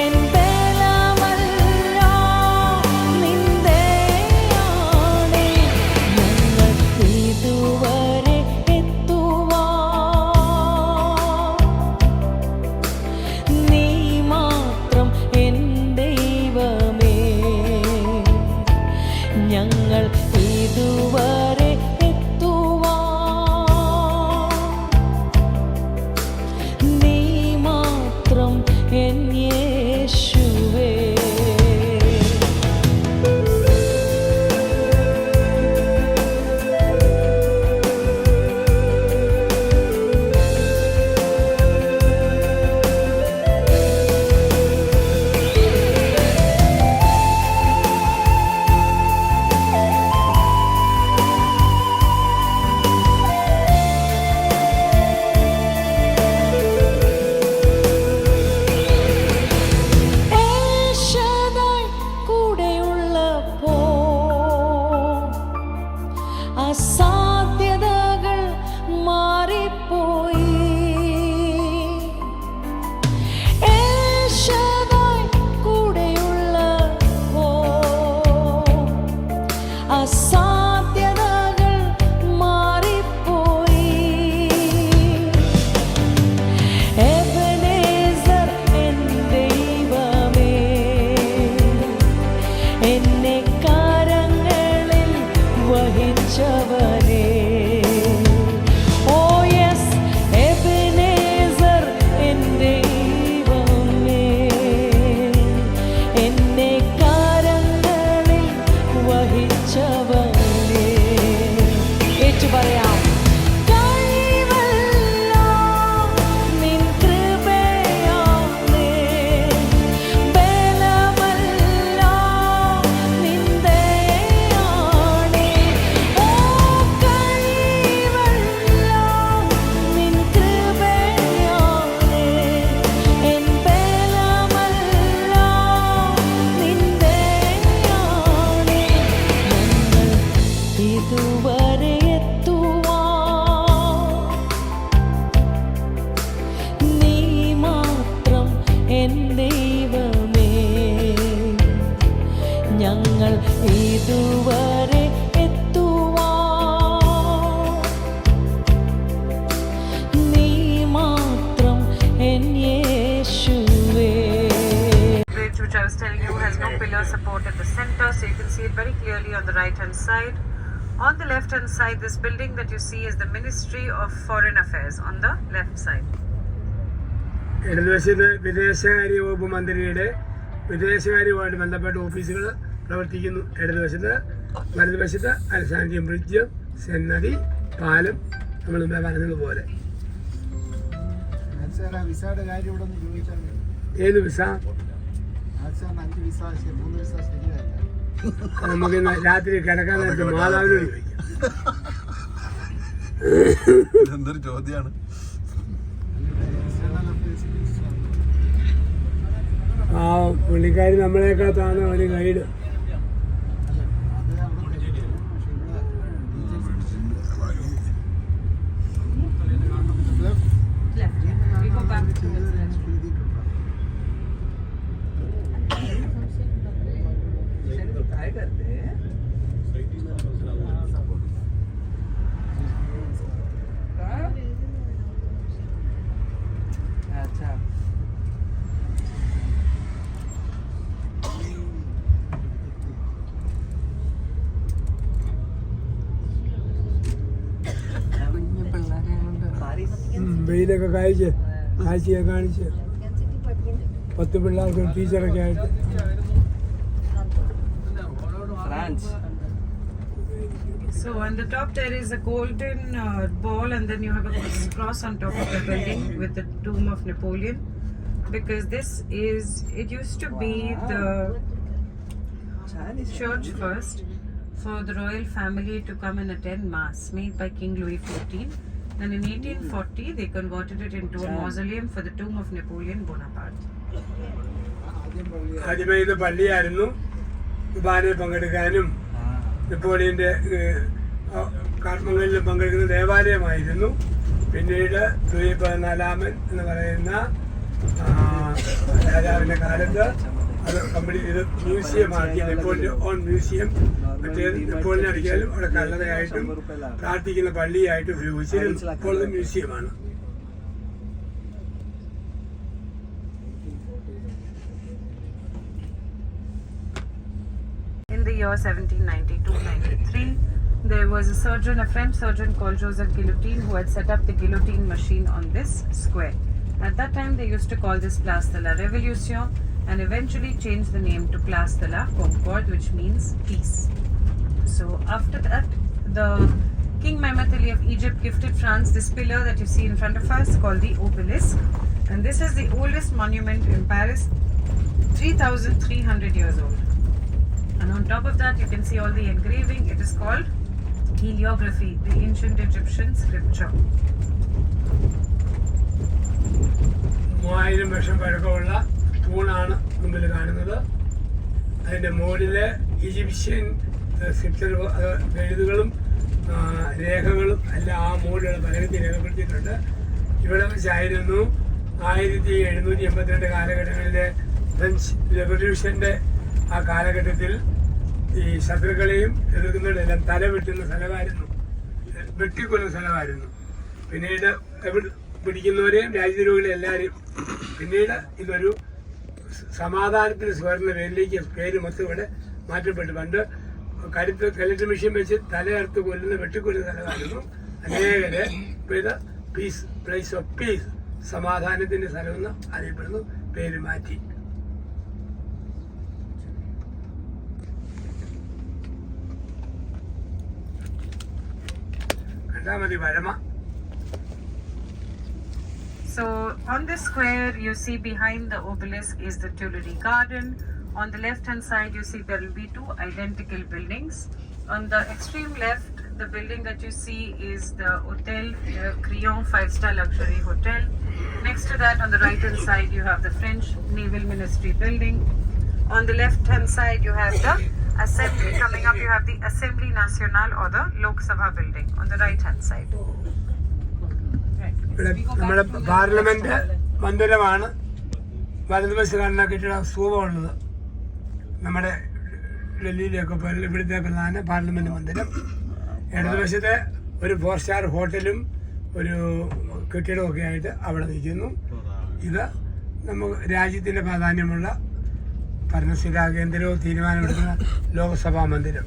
എൻ ബലമല്ല നിന്ദയാണ് ഞങ്ങൾ ഇതുവരെ എത്തുവാൻ നീ മാത്രം എൻ ദൈവമേ ഞങ്ങൾ ഇതുവരെ എത്തുവാൻ നീ മാത്രം എൻ യേശുവേ ഏശാദായ് കൂടെയുള്ളപ്പോൾ അസാധ്യതകൾ മാറിപ്പോയി ഏശാദായ് കൂടെയുള്ളപ്പോൾ അസാധ്യതകൾ മാറിപ്പോയി എബനേസർ എൻ ദൈവമേ എന്നെ കരങ്ങളിൽ വഹിച്ചവനേ ഓ യെസ് എബനേസർ എൻ ദൈവമേ എന്നെ കരങ്ങളിൽ വഹിച്ചവനേ ഏറ്റു പറയാം കഴിവല്ല നിൻ കൃപയാണേ ബലമല്ല നിൻ ദയയാണേ ഓ കഴിവല്ല നിൻ കൃപയാണേ എൻ ബലമല്ല നിൻ ദയയാണേ ഞങ്ങൾ ഇതുവരെ എത്തുവാൻ നീ മാത്രം എൻ ദൈവമേ ഞങ്ങൾ ഇതുവരെ എത്തുവാൻ നീ മാത്രം എൻ യേശുവേ. Bridge, which I was telling you, has no pillar support at the center, so you can see it very clearly on the right hand side. On the left hand side, this building that you see is the Ministry of Foreign Affairs on the left side. ഇടതുവശത്ത് വിദേശകാര്യ വകുപ്പ് മന്ത്രിയുടെ വിദേശകാര്യവുമായിട്ട് ബന്ധപ്പെട്ട ഓഫീസുകൾ പ്രവർത്തിക്കുന്നു. ഇടതുവശത്ത് വലതുവശത്ത് അൽസാൻഡ്രിയം bridge, സെന്നതി, പാലം, നമ്മൾ മുമ്പേ പറഞ്ഞതുപോലെ. വിസയുടെ കാര്യം ഇവിടെ ഒന്ന് ചോദിച്ചാൽ ഏത് വിസ? 5 വിസ 3 വിസ ശരിയല്ല. നമുക്ക് ഇന്ന് രാത്രി കിടക്കാൻ നേരത്ത് മാതാവിനോട് ചോദിക്കാം. എന്തൊരു ചോദ്യമാണ്. ആ പുള്ളിക്കാരി നമ്മളെക്കാൾ താന്ന ഒരു ഗൈഡ്. काय करते अच्छा വെയിലൊക്കെ കാഴ്ചയൊക്കെ കാണിച്ച് 10 പിള്ളേർക്ക് ടീച്ചറൊക്കെ ആയിട്ട്. France So on the top there is a golden ball, and then you have a cross on top of the building with the tomb of Napoleon, because it used to be the church first for the royal family to come and attend mass, made by King Louis XIV. Then in 1840 they converted it into a mausoleum for the tomb of Napoleon Bonaparte. ആദ്യമേ ഇത് പള്ളിയായിരുന്നു. കുർബാനയിൽ പങ്കെടുക്കാനും നെപ്പോളിയൻ്റെ കർമ്മങ്ങളിലും പങ്കെടുക്കുന്ന ദേവാലയമായിരുന്നു. പിന്നീട് Louis 14 എന്ന് പറയുന്ന രാജാവിൻ്റെ കാലത്ത് അത് കംപ്ലീറ്റ് ചെയ്ത് മ്യൂസിയമാക്കി. Napoleon own museum. മറ്റേത് നെപ്പോളിയൻ അടിക്കാനും അവിടെ കല്ലറയായിട്ടും പ്രാർത്ഥിക്കുന്ന പള്ളിയായിട്ടും ഉപയോഗിച്ചിരുന്നു. ഇപ്പോൾ അത് മ്യൂസിയമാണ്. In the year 1792-93, there was a surgeon, a French surgeon called Joseph Guillotine, who had set up the guillotine machine on this square. At that time, they used to call this Place de la Révolution, and eventually changed the name to Place de la Concorde, which means peace. So after that, the King Mehmet Ali of Egypt gifted France this pillar that you see in front of us, called the obelisk, and this is the oldest monument in Paris, 3,300 years old. And on top of that, you can see all the engraving. It is called heliography, the ancient Egyptian scripture. 3000 വർഷം പഴക്കമുള്ള തൂണാണ് മുമ്പിൽ കാണുന്നത്. അതിൻ്റെ മുകളിലെ Egyptian scripture എഴുതുകളും രേഖകളും എല്ലാം ആ മുകളിലുള്ള പലകത്തിൽ രേഖപ്പെടുത്തിയിട്ടുണ്ട്. ഇവിടെ വെച്ചായിരുന്നു 1782 കാലഘട്ടങ്ങളിലെ ഫ്രഞ്ച് റെവല്യൂഷന്റെ ആ കാലഘട്ടത്തിൽ ഈ ശത്രുക്കളെയും എതിർക്കുന്നവരെല്ലാം തല വെട്ടുന്ന സ്ഥലമായിരുന്നു, വെട്ടിക്കൊല്ലുന്ന സ്ഥലമായിരുന്നു. പിന്നീട് പിടിക്കുന്നവരെയും രാജ്യദ്രോഹികളെയും എല്ലാവരും പിന്നീട് ഇതൊരു സമാധാനത്തിന് സ്വർണ്ണ പേരിലേക്ക് പേര് മൊത്തം ഇവിടെ മാറ്റപ്പെട്ടു. പണ്ട് കലക്ടർ മെഷീൻ വെച്ച് തലയർത്ത് കൊല്ലുന്ന വെട്ടിക്കൊല്ലുന്ന സ്ഥലമായിരുന്നു. അനേകരെ ഇപ്പോൾ ഇത് പീസ്, പ്ലേസ് ഓഫ് പീസ്, സമാധാനത്തിന്റെ സ്ഥലമെന്ന് അറിയപ്പെടുന്നു, പേര് മാറ്റി. കണ്ടാൽ വരമ. So on this square, you see behind the obelisk is the Tuileries Garden. On the left hand side, you see there will be two identical buildings. On the extreme left, the building that you see is the Hotel Crillon 5-star luxury hotel. Next to that, on the right hand side, you have the French Naval Ministry building. On the left hand side, you have the Assembly. Coming up, you have the Assembly Nationale or the Lok Sabha building on the right hand side. ഇവിടെ നമ്മുടെ parliament മന്ദിരമാണ് വലതുവശത്ത് കാണുന്ന കെട്ടിട സ്തൂപമുള്ളത്. നമ്മുടെ ഡൽഹിയിലൊക്കെ ഇവിടുത്തെ പ്രധാന parliament മന്ദിരം. ഇടതുവശത്തെ ഒരു 4-സ്റ്റാർ ഹോട്ടലും ഒരു കെട്ടിടമൊക്കെ ആയിട്ട് അവിടെ നിൽക്കുന്നു. ഇത് നമുക്ക് രാജ്യത്തിൻ്റെ പ്രാധാന്യമുള്ള ഭരണസിരാ കേന്ദ്രവും തീരുമാനമെടുക്കുന്ന ലോക്സഭാ മന്ദിരം.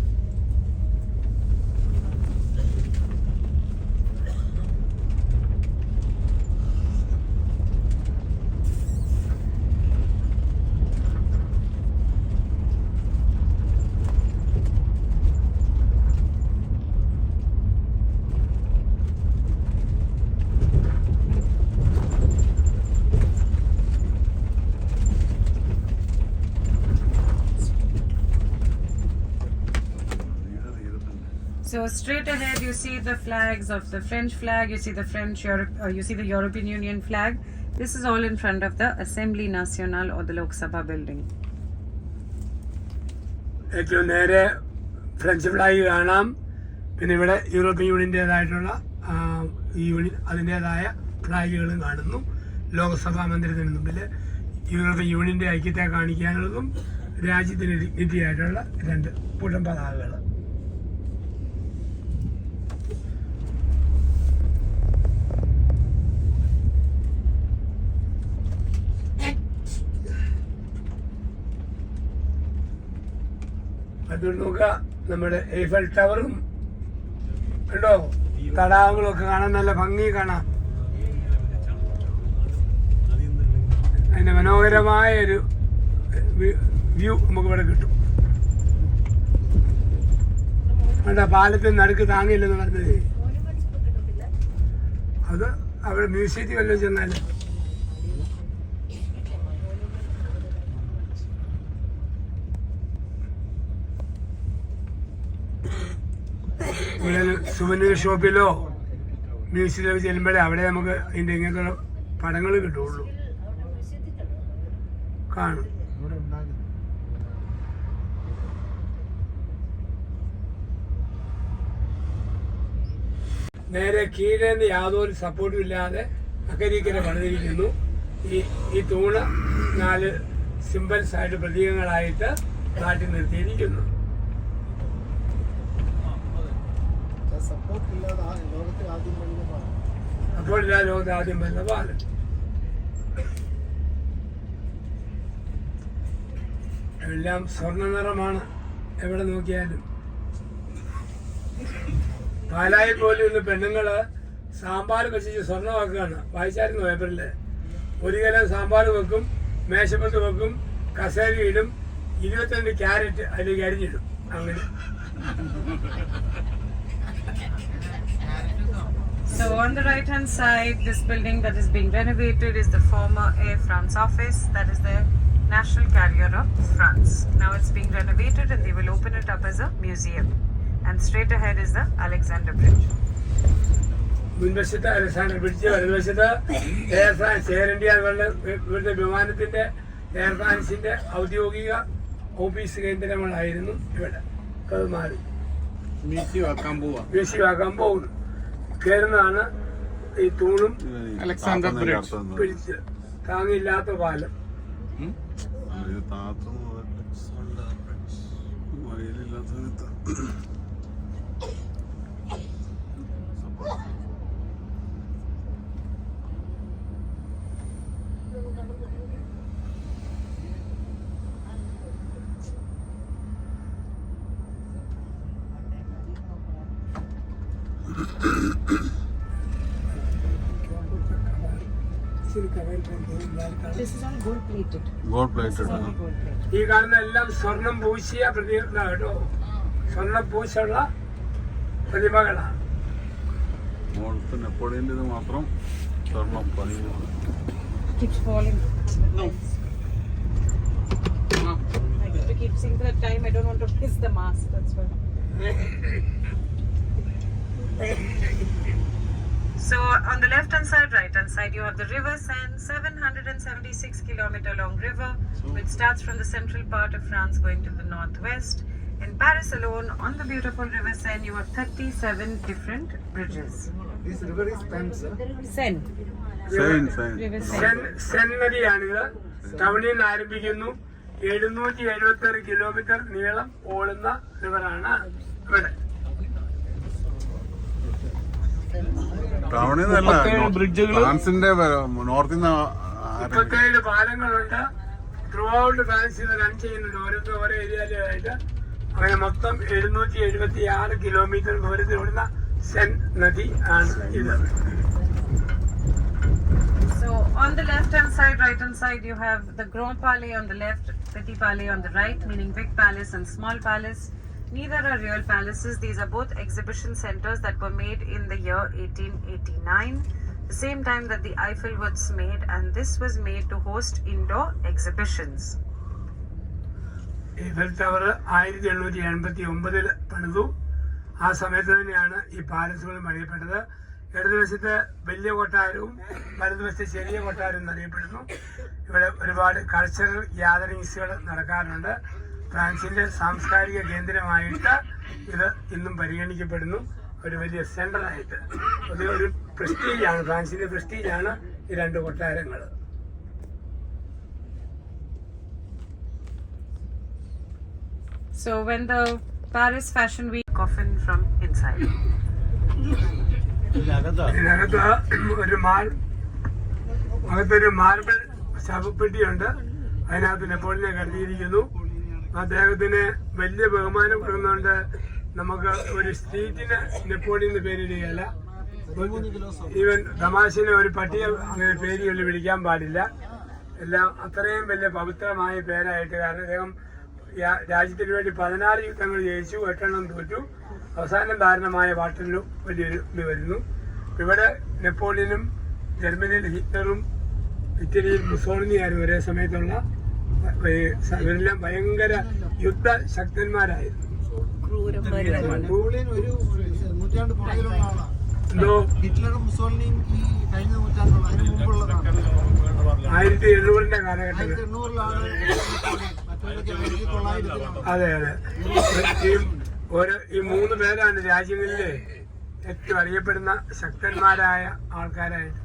So straight ahead, you see the flags of the French flag. You see the you see the European Union flag. This is all in front of the Assembly Nationale or the Lok Sabha building. ഏറ്റവും നേരെ French flag കാണാം. പിന്നെ ഇവിടെ European യൂണിയൻ്റേതായിട്ടുള്ള അതിൻ്റേതായ ഫ്ലാഗുകളും കാണുന്നു. ലോക്സഭാ മന്ദിരത്തിന് മുമ്പിൽ European യൂണിയൻ്റെ ഐക്യത്തെ കാണിക്കാനുള്ളതും രാജ്യത്തിന് ഡിഗ്നിറ്റിയായിട്ടുള്ള 2 കൂട്ടം പതാകകൾ. അതുകൊണ്ട് നോക്കുക, നമ്മുടെ എയ്ഫൽ ടവറും ഉണ്ടോ, തടാകങ്ങളും ഒക്കെ കാണാൻ നല്ല ഭംഗി കാണാം. അതിൻ്റെ മനോഹരമായ ഒരു വ്യൂ നമുക്കിവിടെ കിട്ടും. അവിടെ പാലത്തിന് നടുക്ക് താങ്ങില്ലെന്ന് പറഞ്ഞത് അത് അവിടെ മ്യൂസിയത്തിൽ വല്ലതും ചെന്നാൽ ഇവിടെ സുവനീർ ഷോപ്പിലോ മ്യൂസിയത്തിലോ ചെല്ലുമ്പോഴേ അവിടെ നമുക്ക് ഇതിൻ്റെ ഇങ്ങനത്തെ പടങ്ങൾ കിട്ടുള്ളൂ, കാണും. നേരെ കീഴേ നിന്ന് യാതൊരു സപ്പോർട്ടും ഇല്ലാതെ അക്കരിക്കരെ പണിതിരിക്കുന്നു. ഈ തൂണ് 4 സിംബൽസ് ആയിട്ട് പ്രതീകങ്ങളായിട്ട് നാട്ടി നിർത്തിയിരിക്കുന്നു. അപ്പോഴില്ല ലോകത്ത് ആദ്യം വരുന്ന പാലം. എല്ലാം സ്വർണ്ണ നിറമാണ് എവിടെ നോക്കിയാലും. പാലായിൽ പോലും ഇന്ന് പെണ്ണുങ്ങള് സാമ്പാർ വെച്ചിട്ട് സ്വർണ്ണമാക്കുകയാണ്. വായിച്ചായിരുന്നു പേപ്പറില്. 1 കിലോ സാമ്പാർ വെക്കും, മേശപ്പുറത്ത് വെക്കും, കസേരയിടും, 22 ക്യാരറ്റ് അതിലേക്ക് അരിഞ്ഞിടും. അങ്ങനെ. So on the right hand side, this building that is being renovated is the former Air France office. That is the national carrier of France. Now it's being renovated and they will open it up as a museum. And straight ahead is the Alexander Bridge. മുൻവശത്ത് Alexander bridge, വലതുവശത്ത് air France, air India ഇവിടുത്തെ വിമാനത്തിന്റെ air ഫ്രാൻസിന്റെ ഔദ്യോഗിക office കേന്ദ്രങ്ങളായിരുന്നു ഇവിടെ. അത് മാറി museum ആക്കാൻ പോകുന്നു. കയറുന്നതാണ് ഈ തൂണും അലക്സാണ്ടർ ബ്രിഡ്ജ്. പിടിച്ച് താങ്ങില്ലാത്ത പാലം. This is all gold plated. ഈ കാണുന്ന എല്ലാം സ്വർണം പൂശിയ പ്രതിമകളാണ് കേട്ടോ. സ്വർണം പൂശുള്ള പ്രതിമകളാണ്. നെപ്പോളിയൻ്റെ മാത്രം സ്വർണം Keeps falling. No. I have to keep seeing the time. I don't want to kiss the mask. That's why. So on the left hand side, right hand side, you have the river Seine, 776 kilometer long river, which starts from the central part of France going to the northwest. In Paris alone, on the beautiful river Seine, you have 37 different bridges. This river is Thames. Seine. River Seine. Sen നദിയാണിത്. ടൗണിൽ നിന്ന് ആരംഭിക്കുന്നു. 776 kilometre നീളം ഓടുന്ന റിവറാണ് ഇവിടെ. ഫ്രാൻസിന്റെ നോർത്തിൽ നിന്ന് 37 പാലങ്ങളുണ്ട്. Through out ഫ്രാൻസിൽ run ചെയ്യുന്നുണ്ട്. ഓരോ ഏരിയയിലായിട്ട്. അങ്ങനെ മൊത്തം 776 കിലോമീറ്റർ ദൂരത്തിൽ ഓടുന്ന സെൻ നദി ആണ് ഇത്. So on the left hand side, right hand side, you have the Grand Palais on the left, Petit Palais on the right, meaning big palace and small palace. Neither are real palaces. These are both exhibition centers that were made in the year 1889, the same time that the Eiffel was made, and this was made to host indoor exhibitions. Eiffel tower 1889 പണിതു. ആ സമയത്ത് തന്നെയാണ് ഈ പാലസുകൾ പണിയപ്പെട്ടത്. ഇടതുവശത്ത് വലിയ കൊട്ടാരവും വലതുവശത്ത് ചെറിയ കൊട്ടാരവും എന്നറിയപ്പെടുന്നു. ഇവിടെ ഒരുപാട് കൾച്ചറൽ ഗ്യാതറിങ്സുകൾ നടക്കാറുണ്ട്. ഫ്രാൻസിന്റെ സാംസ്കാരിക കേന്ദ്രമായിട്ട് ഇത് ഇന്നും പരിഗണിക്കപ്പെടുന്നു. ഒരു വലിയ സെന്ററായിട്ട്. ഒരു പ്രസ്റ്റീജാണ്, ഫ്രാൻസിന്റെ പ്രസ്റ്റീജാണ് ഈ 2 കൊട്ടാരങ്ങൾ. So when the Paris Fashion Week, coffin from inside. അകത്തൊരു മാർബിൾ ശവപ്പെട്ടിയുണ്ട്. അതിനകത്ത് നെപ്പോളിയനെ കരുതിയിരിക്കുന്നു. അദ്ദേഹത്തിന് വലിയ ബഹുമാനം കൊടുക്കുന്നുണ്ട്. നമുക്ക് ഒരു സ്ട്രീറ്റിന് നെപ്പോളിയൻ എന്ന് പേരിടുകയല്ല. ഈവൻ തമാശന് ഒരു പട്ടിയെ അങ്ങനെ പേര് ചൊല്ലി വിളിക്കാൻ പാടില്ല. എല്ലാം അത്രയും വലിയ പവിത്രമായ പേരായിട്ട്. കാരണം അദ്ദേഹം രാജ്യത്തിന് വേണ്ടി 16 യുദ്ധങ്ങൾ ജയിച്ചു, 8 തോറ്റു. അവസാനം ധാരണമായ വാട്ടറിലു വലിയൊരു ഇത് വരുന്നു. ഇവിടെ നെപ്പോളിയനും ജർമ്മനിയിൽ ഹിറ്റ്ലറും ഇറ്റലിയിൽ മുസോളിനിയായിരുന്നു ഒരേ സമയത്തുള്ള. ഇവരെല്ലാം ഭയങ്കര യുദ്ധശക്തന്മാരായിരുന്നു. എന്തോ 1800 കാലഘട്ടത്തിൽ. അതെ. ഈ 3 പേരാണ് രാജ്യങ്ങളിലെ ഏറ്റവും അറിയപ്പെടുന്ന ശക്തന്മാരായ ആൾക്കാരായിട്ട്.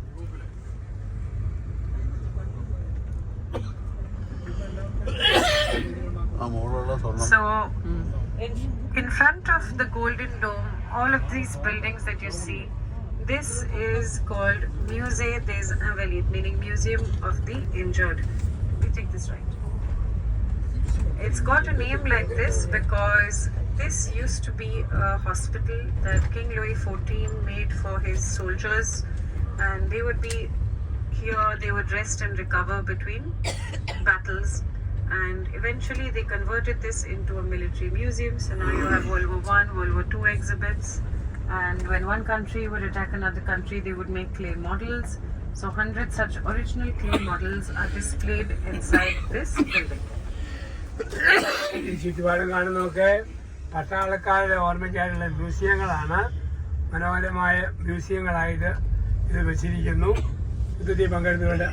So, in front of the Golden Dome, all of these buildings that you see, this is called Musée des Invalides, meaning Museum of the Injured. Let me take this right. It's got a name like this because this used to be a hospital that King Louis XIV made for his soldiers, and they would be here, they would rest and recover between battles. And eventually they converted this into a military museum. So now you have World War I, World War II exhibits. And when one country would attack another country, they would make clay models. So 100 such original clay models are displayed inside this building. ഈ ചുറ്റുപാടും കാണുന്നതൊക്കെ പട്ടാളക്കാരുടെ ഓർമ്മയ്ക്കായിട്ടുള്ള മ്യൂസിയങ്ങളാണ്. മനോഹരമായ മ്യൂസിയങ്ങളായിട്ട് ഇത് വെച്ചിരിക്കുന്നു. ഇതിൽ പങ്കെടുത്തുകൊണ്ട്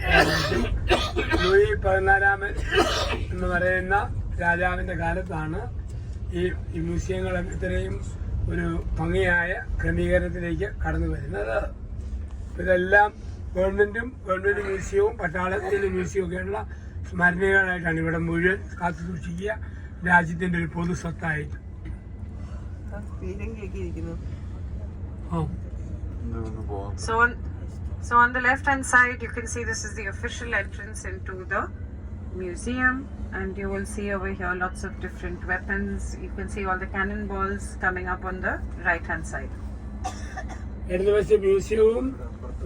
Louis 14 എന്ന് പറയുന്ന രാജാവിൻ്റെ കാലത്താണ് ഈ മ്യൂസിയങ്ങൾ ഇത്രയും ഒരു ഭംഗിയായ ക്രമീകരണത്തിലേക്ക് കടന്നു വരുന്നത്. ഇതെല്ലാം ഗവൺമെൻറ് മ്യൂസിയവും പട്ടാളത്തിൻ്റെ മ്യൂസിയവും ഒക്കെയുള്ള സ്മരണകളായിട്ടാണ് ഇവിടെ മുഴുവൻ കാത്തു സൂക്ഷിക്കുക, രാജ്യത്തിൻ്റെ ഒരു പൊതു സ്വത്തായിട്ട്. So on the left hand side you can see this is the official entrance into the museum, and you will see over here lots of different weapons. You can see all the cannonballs coming up on the right hand side. ഇടതുവശത്തെ മ്യൂസിയവും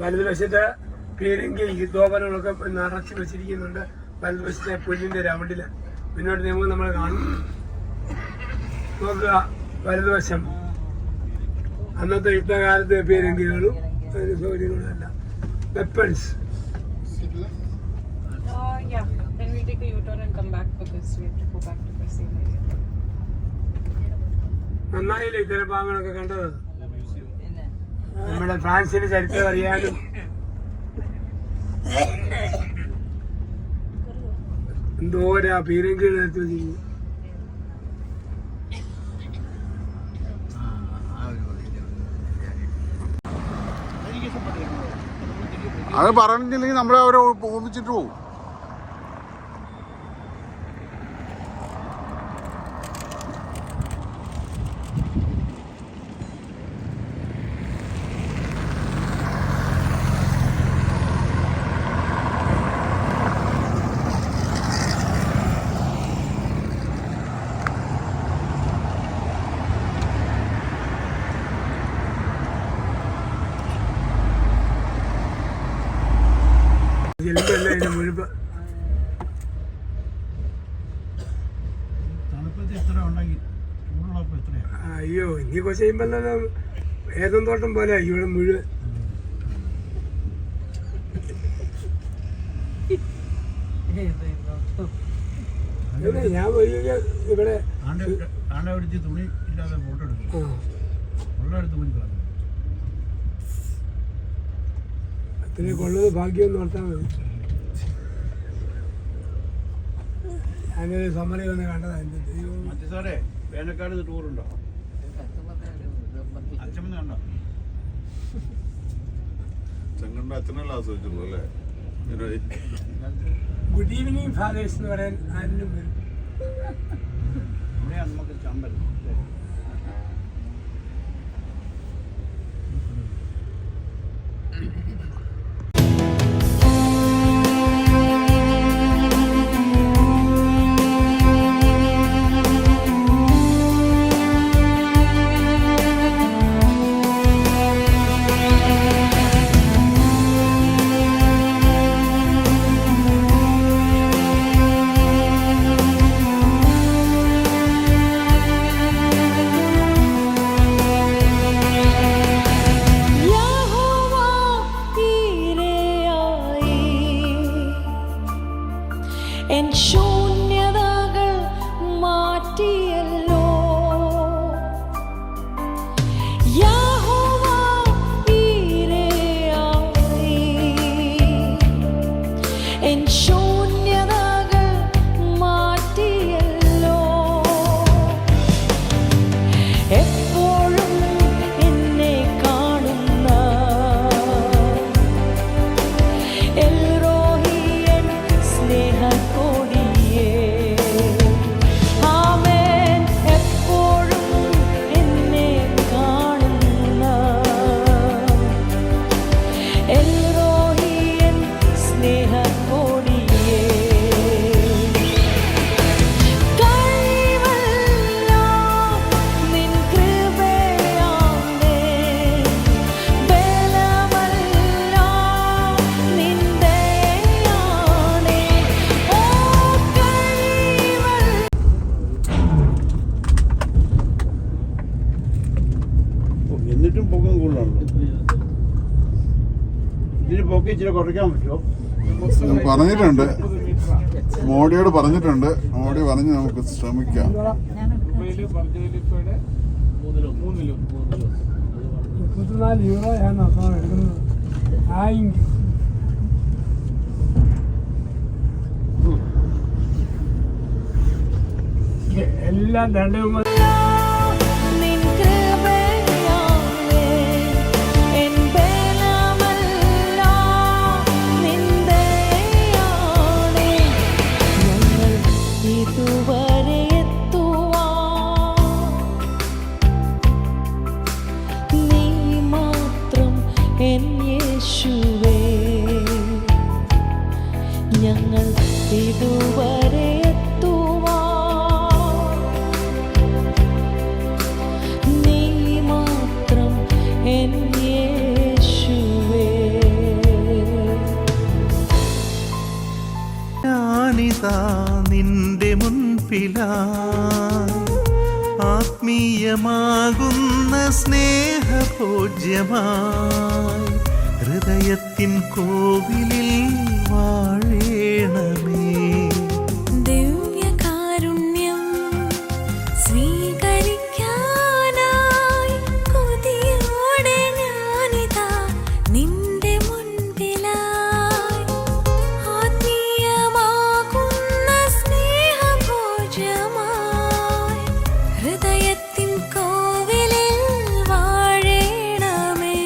വലതുവശത്തെ പീരങ്കി യുദ്ധോപകരണങ്ങളൊക്കെ നിറച്ച് വെച്ചിരിക്കുന്നുണ്ട്. വലതുവശത്തെ പുല്ലിൻ്റെ രൗണ്ടിൽ മുന്നോട്ട് നീങ്ങുമ്പോൾ നമ്മൾ കാണും. നോക്കുക, വലതുവശം അന്നത്തെ യുദ്ധകാലത്തെ പീരങ്കികളും സൗകര്യങ്ങളും എല്ലാം weapons. Yeah, then we take a U-turn and come back because we have to go back to the same area. നന്നായില്ലേ ഇത്തരം ഭാഗങ്ങളൊക്കെ കണ്ടത്? നമ്മുടെ ഫ്രാൻസിന്റെ ചരിത്രം അറിയാനും എന്തോരാ പീരങ്കികൾ എടുത്ത് വെച്ചിരിക്കുന്നു. അത് പറഞ്ഞില്ലെങ്കിൽ നമ്മളെ അവരെ ഓപിച്ചിട്ട് പോകും. ചെല്ലുമ്പല്ല അതിന്റെ മുഴുപ്പ്. അയ്യോ, ഇനി കുറച്ച് കഴിയുമ്പോ ഏതും തോട്ടം പോലെ ഇവിടെ മുഴുവൻ. ഞാൻ ഇവിടെ തുണി ഇല്ലാതെ ഫോട്ടോ എടുക്കും. അത്രയും കൊള്ളത് ഭാഗ്യം ഓർത്താൽ മതി. ഞാനൊരു സമ്മറി വന്ന് കണ്ടതാ. സാറേ, വേനൽക്കാട് ടൂറുണ്ടോ? അച്ഛമ്മ കണ്ടോ? ചെങ്കണ്ട അച്ഛനല്ല ആസ്വദിച്ചുള്ളൂ അല്ലേ? ഗുഡ് ഈവനിങ് ഫാദേഴ്സ് എന്ന് പറയാൻ ആരും വരും. ഇവിടെയാണ് നമുക്ക് ചമ്പൽ. എൻ ശൂന്യതകൾ മാറ്റിയല്ലോ യഹോവ ഈരയായി. എൻ ശൂന്യതകൾ മാറ്റിയല്ലോ. എപ്പോഴും എന്നെ ഉള്ളൂ. ഇതിന് പൊക്കി ഇച്ചിരി കുറയ്ക്കാൻ പറ്റുമോ? പറഞ്ഞിട്ടുണ്ട്, മോഡിയോട് പറഞ്ഞിട്ടുണ്ട്. മോഡി പറഞ്ഞ് നമുക്ക് ശ്രമിക്കാം. 34 യൂറോയാണ് അപ്പം എടുക്കുന്നത്. എല്ലാം 2 നിൻ കൃപയാലേ എൻ ബലമല്ല നിൻ ദയയാലേ ഞങ്ങൾ ഇതുവരെ എത്തുവാൻ നീ മാത്രം എൻ യേശുവേ ഞങ്ങൾ ഇതുവരെ ഞാനിതാ നിന്റെ മുൻപിലായി ആത്മീയമാകുന്ന സ്നേഹപൂജ്യമായി ഹൃദയത്തിൻ കോവിലിൽ വാഴേണമേ. ദിവ്യകാരുണ്യം സ്വീകരിക്കാനായി കൊതിയോടെ ഞാനിതാ നിന്റെ മുൻപിലായി ആത്മീയമാകുന്ന സ്നേഹഭോജ്യമായി ഹൃദയത്തിൻ കോവിലിൽ വാഴേണമേ.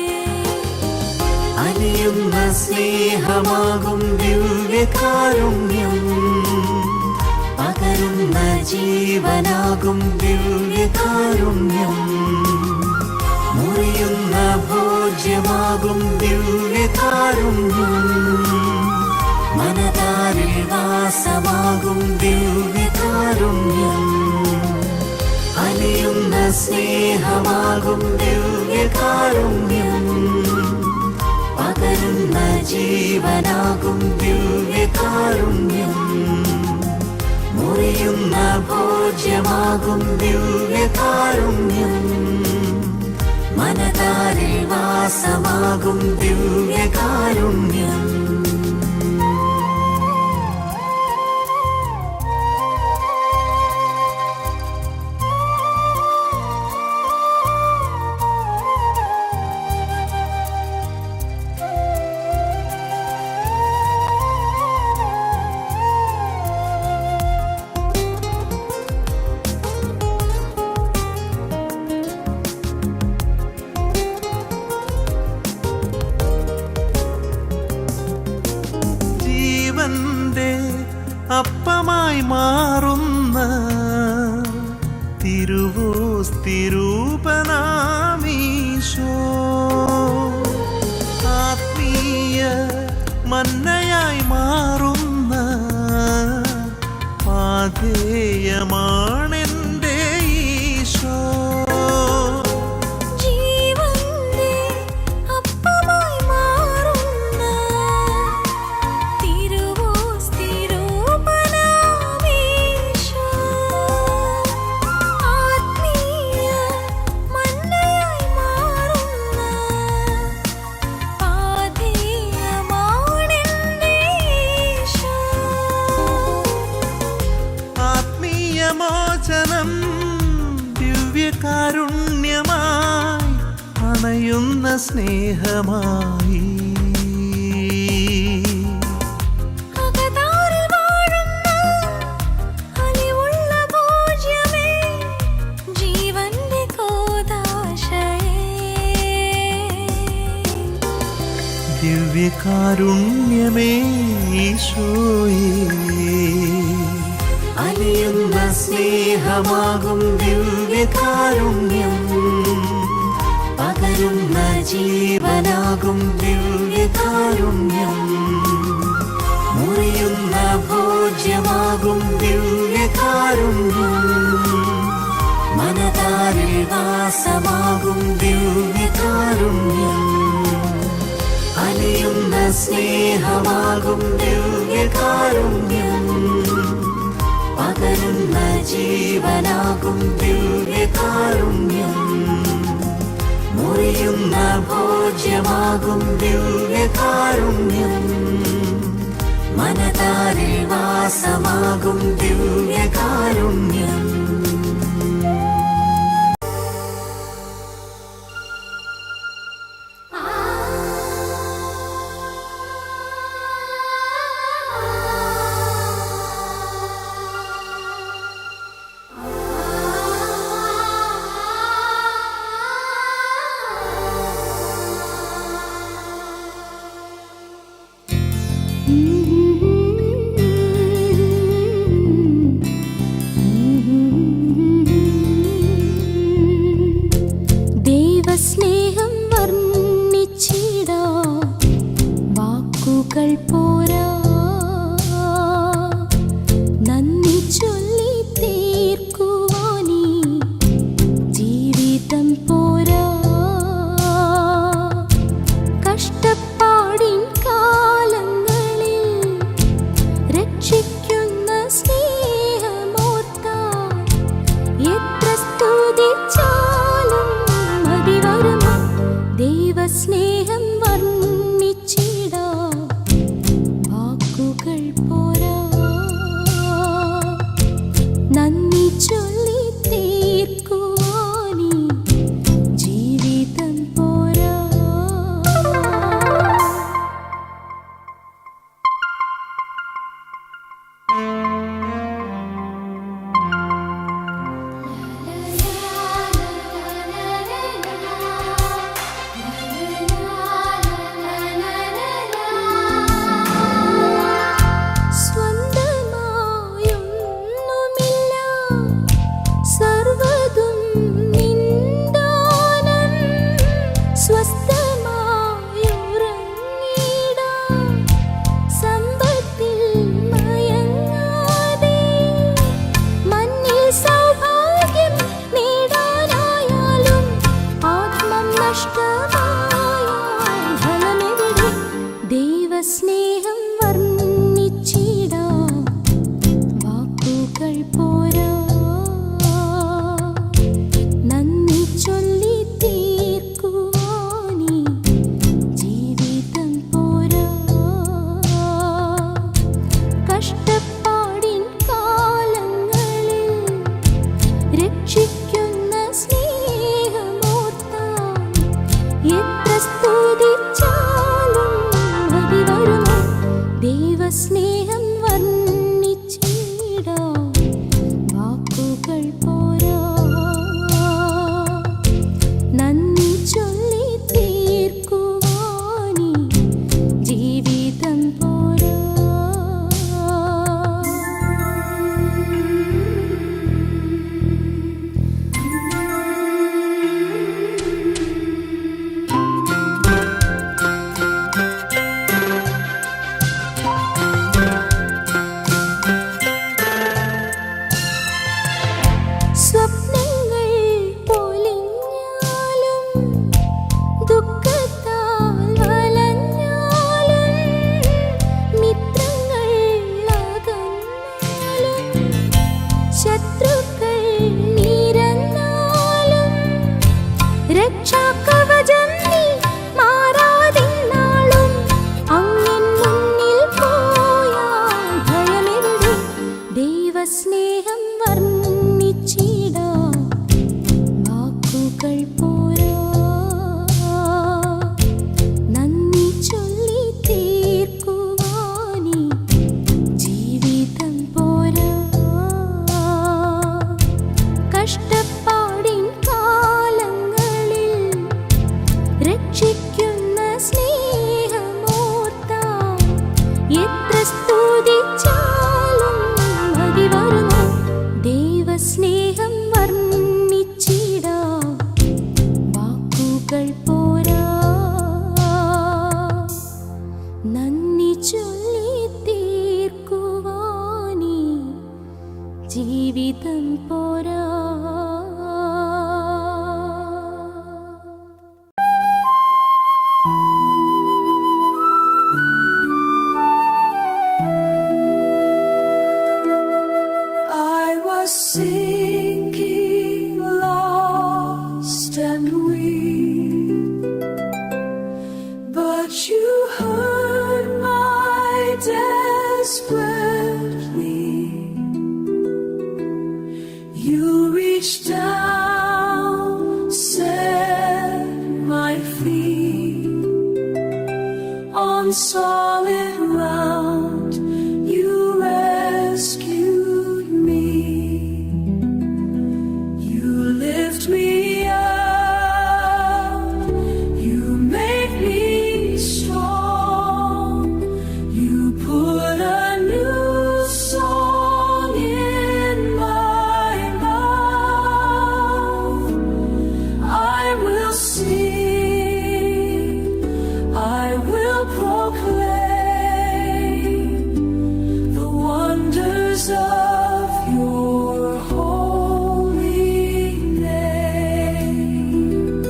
അലിയുന്ന സ്നേഹമാകും ദിവ്യകാരുണ്യം പകരുന്ന ജീവനാകും ദിവ്യകാരുണ്യം മുറിയുന്ന ഭോജ്യമാകും ദിവ്യകാരുണ്യം മനതാരിൽ വാസമാകും ദിവ്യകാരുണ്യം അലിയുന്ന സ്നേഹമാകും ദിവ്യകാരുണ്യം പകരുന്ന ജീവനാകും ദിവ്യകാരുണ്യം മുറിയുന്ന ഭോജ്യമാകും ദിവ്യകാരുണ്യം മനതാരിൽ വാസമാകും ദിവ്യകാരുണ്യം. ജീവന്റെ അപ്പമായി മാറുന്ന തിരുവോസ്തിരൂപനാമീശോ ആത്മീയ മന്നയായി മാറുന്ന പാഥേയമാണെന്റെ ഈശോ. ജീവന്റെ അപ്പമായി മാറുന്ന തിരുവോസ്തിരൂപനാമീശോ ആത്മീയ മന്നയായി മാറുന്ന പാഥേയമാണെന്റെ ഈശോ. ആത്മീയമോചനം ദിവ്യകാരുണ്യമായി അണയുന്ന സ്നേഹമായി അകതാരിൽ വാഴുന്ന അലിവുള്ള ഭോജ്യമേ ജീവന്റെ കോദാശയേ ദിവ്യകാരുണ്യമേ ഈശോയേ അലിയുന്ന സ്നേഹമാകും ദിവ്യകാരുണ്യം പകരുന്ന ജീവനാകും ദിവ്യകാരുണ്യം മുറിയുന്ന ഭോജ്യമാകും ദിവ്യകാരുണ്യം മനതാരിൽ വാസമാകും ദിവ്യകാരുണ്യം അലിയുന്ന സ്നേഹമാകും ദിവ്യകാരുണ്യം പകരുന്ന ജീവനാകും ദിവ്യകാരുണ്യം മുറിയുന്ന നവഭോജ്യമാകും ദിവ്യകാരുണ്യം മനതാരിൽ വാസമാകും ദിവ്യകാരുണ്യം ദൈവസ്നേഹം വർണ്ണിച്ചിടാ വാക്കുകൾ പോരാ നന്ദി ചൊല്ലി തീർക്കുവാനീ ജീവിതം പോരാ കഷ്ടപ്പാടിൻ കാലങ്ങളിൽ രക്ഷിക്കുന്ന സ്നേഹമോർത്താൽ എത്ര സ്തുതിച്ചാലും മതി വരുമോ ദൈവസ്നേഹം വർണ്ണിച്ചിടാ വാക്കുകൾ പോരാ നന്ദി ചൊല്ലി തീർക്കുവാനീ ജീവിതം പോരാ സ്വന്തമായൊന്നുമില്ല സർവ്വതും നിന്ദാനം സ്വസ്ഥമായുറങ്ങിടാം സമ്പത്തിൽ മയങ്ങാതെ മണ്ണിൽ സൗഭാഗ്യം നേടാനായാലും ആത്മം നഷ്ടമായാൽ ഫലമെവിടെ ദൈവസ്നേഹം വർണ്ണിച്ചിടാ വാക്കുകൾ പോരാ നന്ദി ചൊല്ലി തീർക്കുവാനീ ജീവിതം പോരാ കഷ്ടപ്പാടിൻ കാലങ്ങളിൽ രക്ഷിക്കുന്ന സ്നേഹമോർത്താൽ എത്ര സ്തുതിച്ചാലും മതി വരുമോ ദൈവസ്നേഹം വർണ്ണിച്ചിടാ വാക്കുകൾ പോരാ നന്ദി ചൊല്ലി തീർക്കുവാനീ ജീവിതം പോരാ സ്വപ്നങ്ങൾ പൊലിഞ്ഞാലും ദുഃഖത്താൽ വലഞ്ഞാലും മിത്രങ്ങൾ അകന്നാലും ശത്രുക്കൾ നിരന്നാലും രക്ഷാകവചം നീ മാറാതിന്നാളും അങ്ങൻ മുന്നിൽ പോയാൽ ഭയമെവിടെ ദൈവസ്നേഹം വർണ്ണിച്ചിടാ വാക്കുകൾ പോരാ നന്ദി ചൊല്ലി തീർക്കുവാനീ ജീവിതം പോരാ കഷ്ടപ്പാടിൻ കാലങ്ങളിൽ രക്ഷിക്കുന്ന സ്നേഹമോർത്താൽ എത്ര സ്തുതിച്ചാലും മതി വരുമോ ദൈവസ്നേഹം വർണ്ണിച്ചിടാ solid ground. You rescued me. You lift me up. You make me strong. You put a new song in my mouth. I will sing. I will proclaim the wonders of your holy name.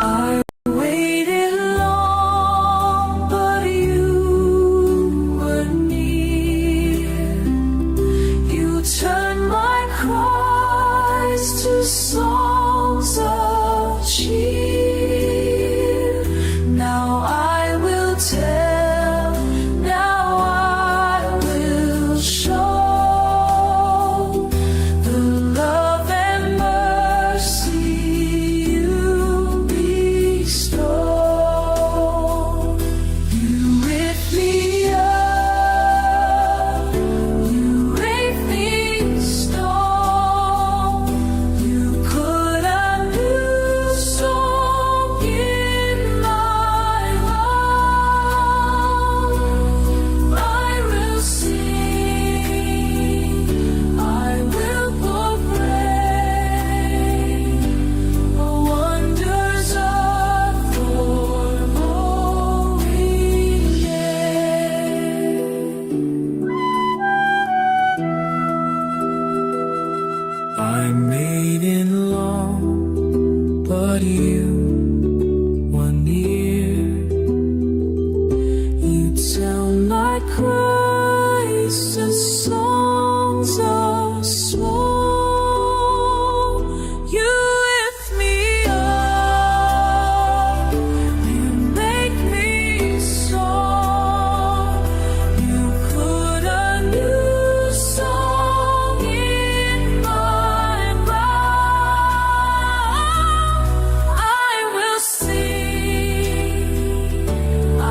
I waited long, but you were near. You turned my cries to songs of cheer. Now I will tell, now I will show the love and mercy you bestow. You lift me up, you make me strong. You put a new song in my mouth. I will sing, I will proclaim the wonders of your holy name. I made it long, but you were near. You tell my cries to songs of song. You lift me up. You make me strong. You put a new song in my mouth. I will sing. I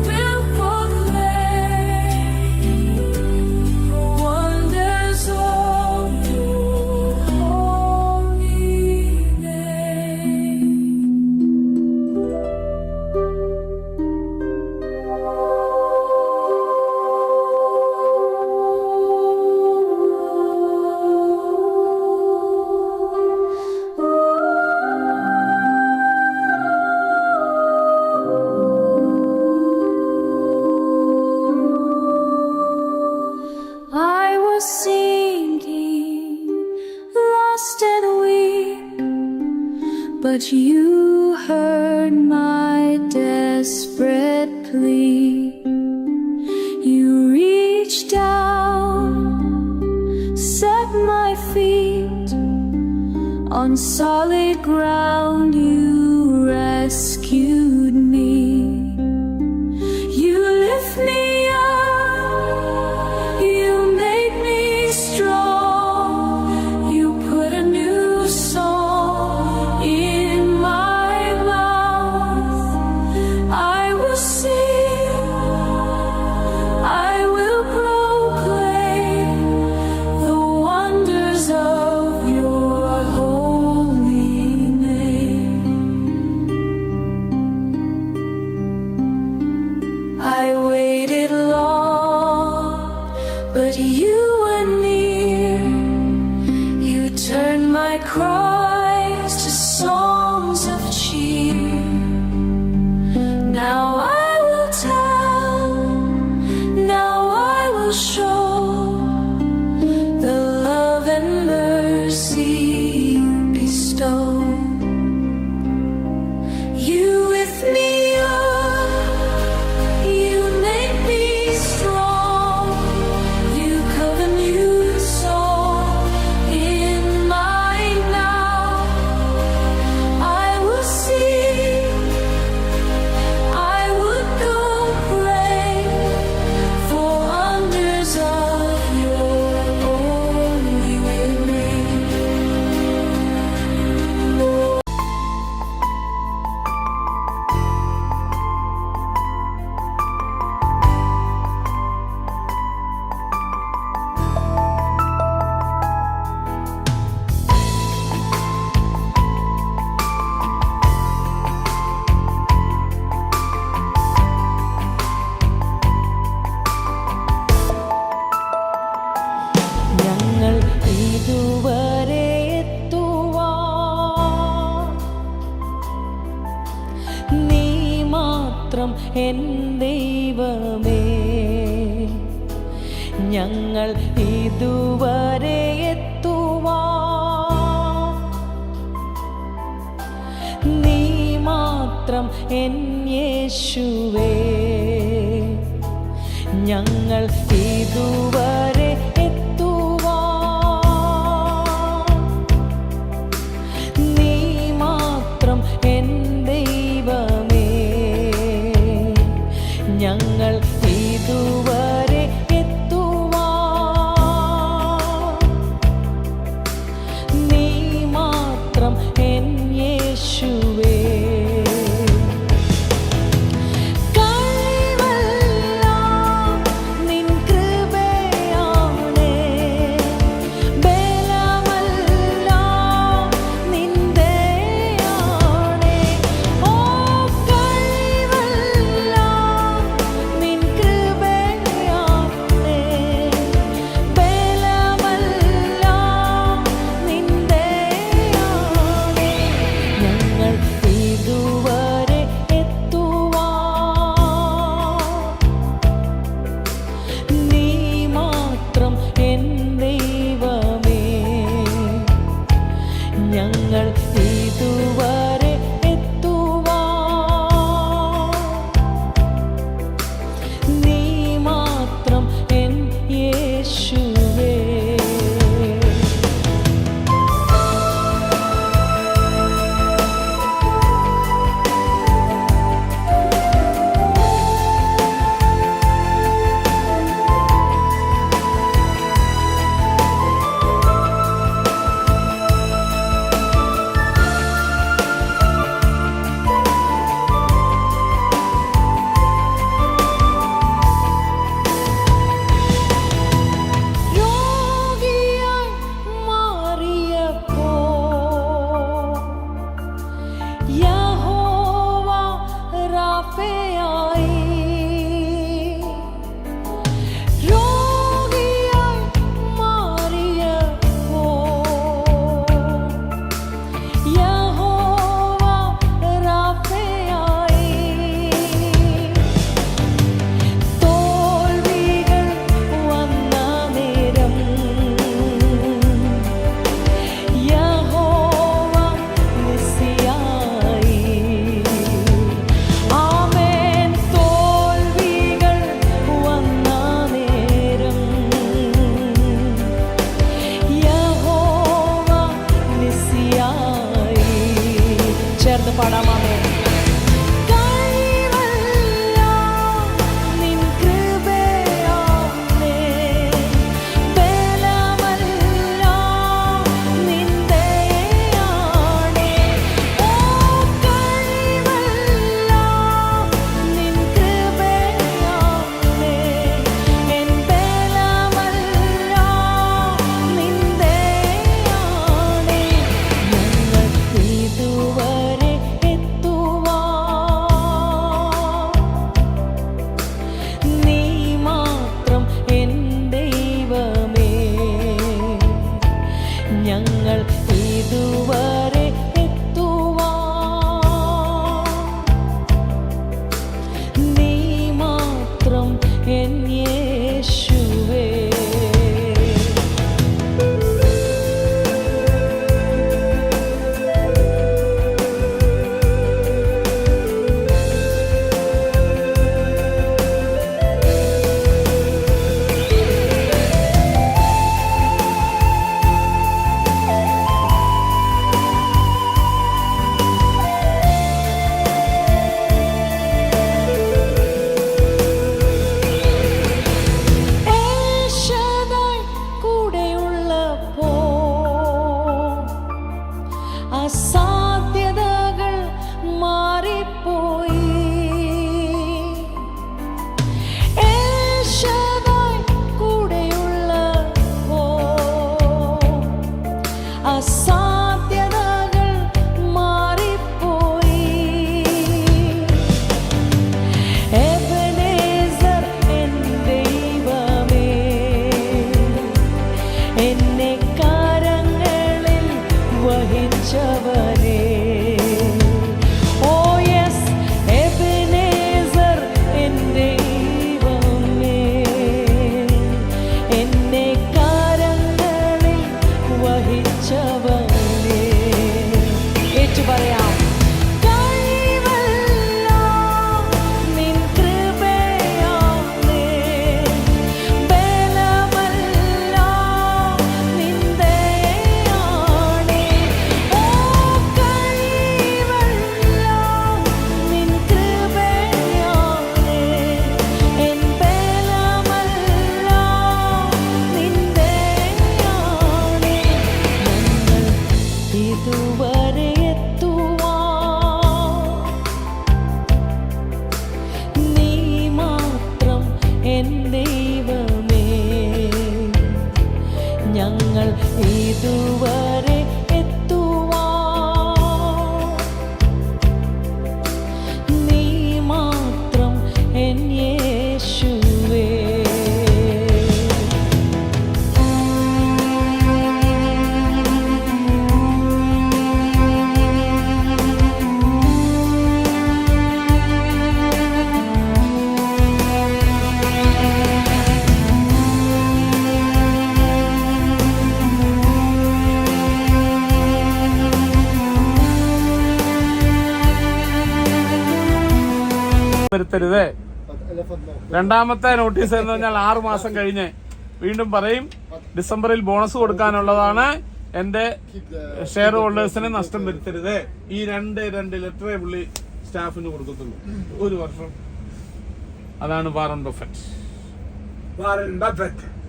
will proclaim the wonders of your holy name. I was sinking, lost and weak, but you heard my desperate plea. You reached down, set my feet on solid ground. You rescued me. You lift me up, you make me strong. You put a new song in my mouth. I will sing, I will proclaim the wonders of your holy name. I waited long, but you were near. You turned my cries to songs of cheer. Now I will tell, now I will show the love and mercy you bestow. You with me up, you make me strong. You cover new song in mine now. I will sing, I would go pray for wonders of your holy name. N ദൈവമേ, ഞങ്ങൾ ഇതുവരെ എത്തുവാൻ നീ മാത്രം N യേശുവേ, ഞങ്ങൾ ഇതുവരെ എത്തുവാൻ നീ മാത്രം എൻ ദൈവമേ, ഞങ്ങൾ ഇതുവരെ എത്തുവാൻ നീ മാത്രം എൻ യേശുവേ. രക്ഷിച്ചവനേ. ഏറ്റു പറയാം. ഇതുവരെ എത്തുവാൻ നീ മാത്രം എൻ ദൈവമേ. ഞങ്ങൾ ഇതുവരെ എത്തുവാൻ നീ മാത്രം എൻ യേശുവേ. വരുത്തരുത്. രണ്ടാമത്തെ നോട്ടീസ് എന്ന് പറഞ്ഞാൽ 6 മാസം കഴിഞ്ഞ് വീണ്ടും പറയും ഡിസംബറിൽ ബോണസ് കൊടുക്കാനുള്ളതാണ്. എന്റെ ഷെയർ ഹോൾഡേഴ്സിന് നഷ്ടം വരുത്തരുത്. ഈ രണ്ട് ലെറ്ററേ പുള്ളി സ്റ്റാഫിന് കൊടുക്കത്തുള്ളൂ 1 വർഷം. അതാണ് വാറൻ ബഫറ്റ്.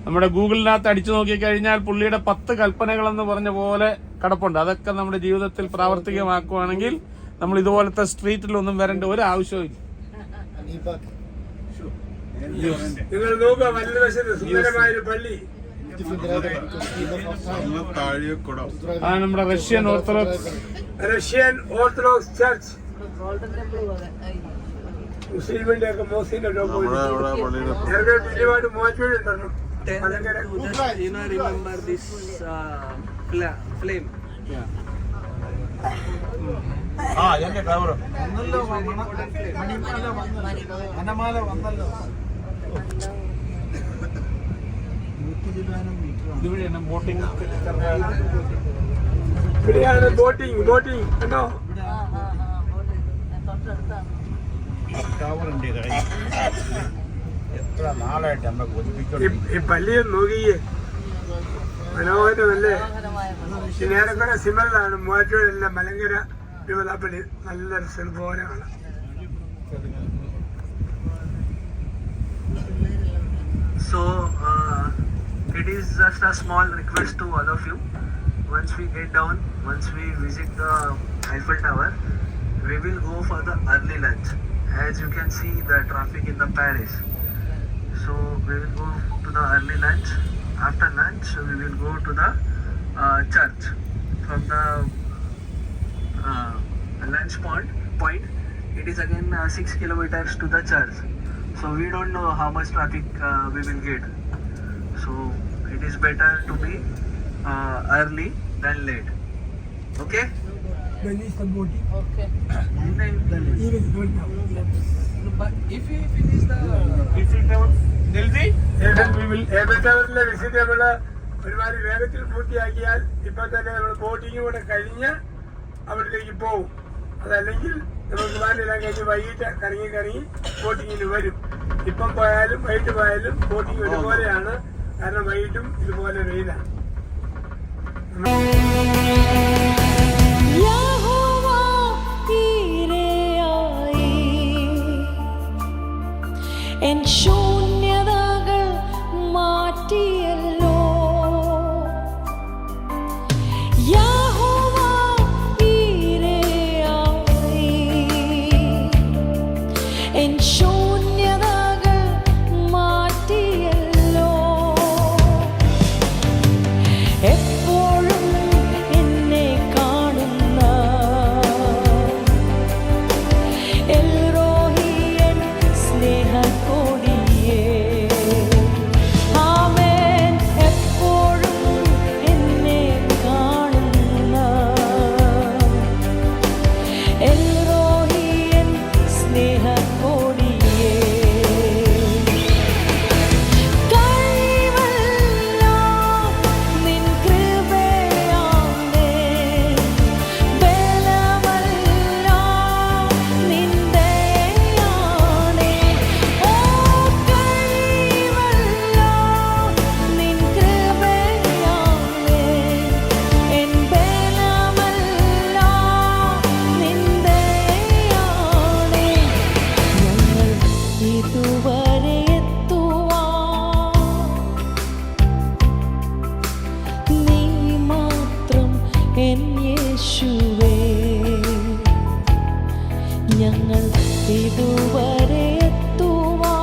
നമ്മുടെ ഗൂഗിളിനകത്ത് അടിച്ചു നോക്കിക്കഴിഞ്ഞാൽ പുള്ളിയുടെ 10 കൽപ്പനകൾ എന്ന് പറഞ്ഞ പോലെ കിടപ്പുണ്ട്. അതൊക്കെ നമ്മുടെ ജീവിതത്തിൽ പ്രാവർത്തികമാക്കുവാണെങ്കിൽ നമ്മൾ ഇതുപോലത്തെ സ്ട്രീറ്റിലൊന്നും വരേണ്ട ഒരു ആവശ്യവും നിങ്ങൾ നോക്കുക, വലതുവശത്ത് സുന്ദരമായൊരു പള്ളി. അതാണ് നമ്മുടെ റഷ്യൻ ഓർത്തഡോക്സ് ചർച്ച്. മുസ്ലിമിന്റെ ഒക്കെ മോസിന്റെ വലിയമായിട്ട് മോശമുണ്ടല്ലോ. Remember this flame. ഇതുവഴിയാണ് ബോട്ടിംഗ്. ഇവിടെയാണ് ബോട്ടിംഗ് കണ്ടോ. എത്ര നാളായിട്ട് നമ്മളെ കൊതിപ്പിക്കണം. ഈ പള്ളിയെ നോക്കിയേ, മനോഹരമല്ലേ. നേരെക്കുറെ സിമലാണ് മൂവാറ്റുപുഴയെല്ലാം മലങ്കര രൂപതാപ്പള്ളി നല്ലൊരു സ്ഥലമാണ്. So it is just a small request to all of you. Once we get down, once we visit the Eiffel Tower, we will go for the early lunch. As you can see the traffic in the Paris. So we will go to the early lunch. After lunch we will go to the church. From the lunch point, it is again 6 kilometers to the church. So we don't know how much traffic we will get. So it is better to be early than late. Okay? Okay. But if we finish the Eiffel ടവറിലെ visit നമ്മള് ഒരുമാതിരി വേഗത്തിൽ പൂർത്തിയാക്കിയാൽ ഇപ്പൊ തന്നെ നമ്മൾ boating കൂടെ കഴിഞ്ഞ് അവിടേക്ക് പോകും. അതല്ലെങ്കിൽ നമുക്ക് വാനെല്ലാം കഴിഞ്ഞ് വൈകിട്ട് കറങ്ങി ബോട്ടിങ്ങിൽ വരും. ഇപ്പം പോയാലും വൈകിട്ട് പോയാലും ബോട്ടിങ് ഒരുപോലെയാണ്. കാരണം വൈകിട്ടും ഇതുപോലെ വെയിലാണ്. യഹോവാ ഇരയായി എൻ ശൂന്യതകൾ മാറ്റിയല്ലോ. യഹോവാ ഇരയായി എൻ ശൂന്യതകൾ മാറ്റിയല്ലോ. എപ്പോഴും എന്നെ കാണുന്ന എൽറോഹി എൻ സ്നേഹക്കോടി യേശുവേ ഞങ്ങൾ ഇതുവരെ എത്തുവാൻ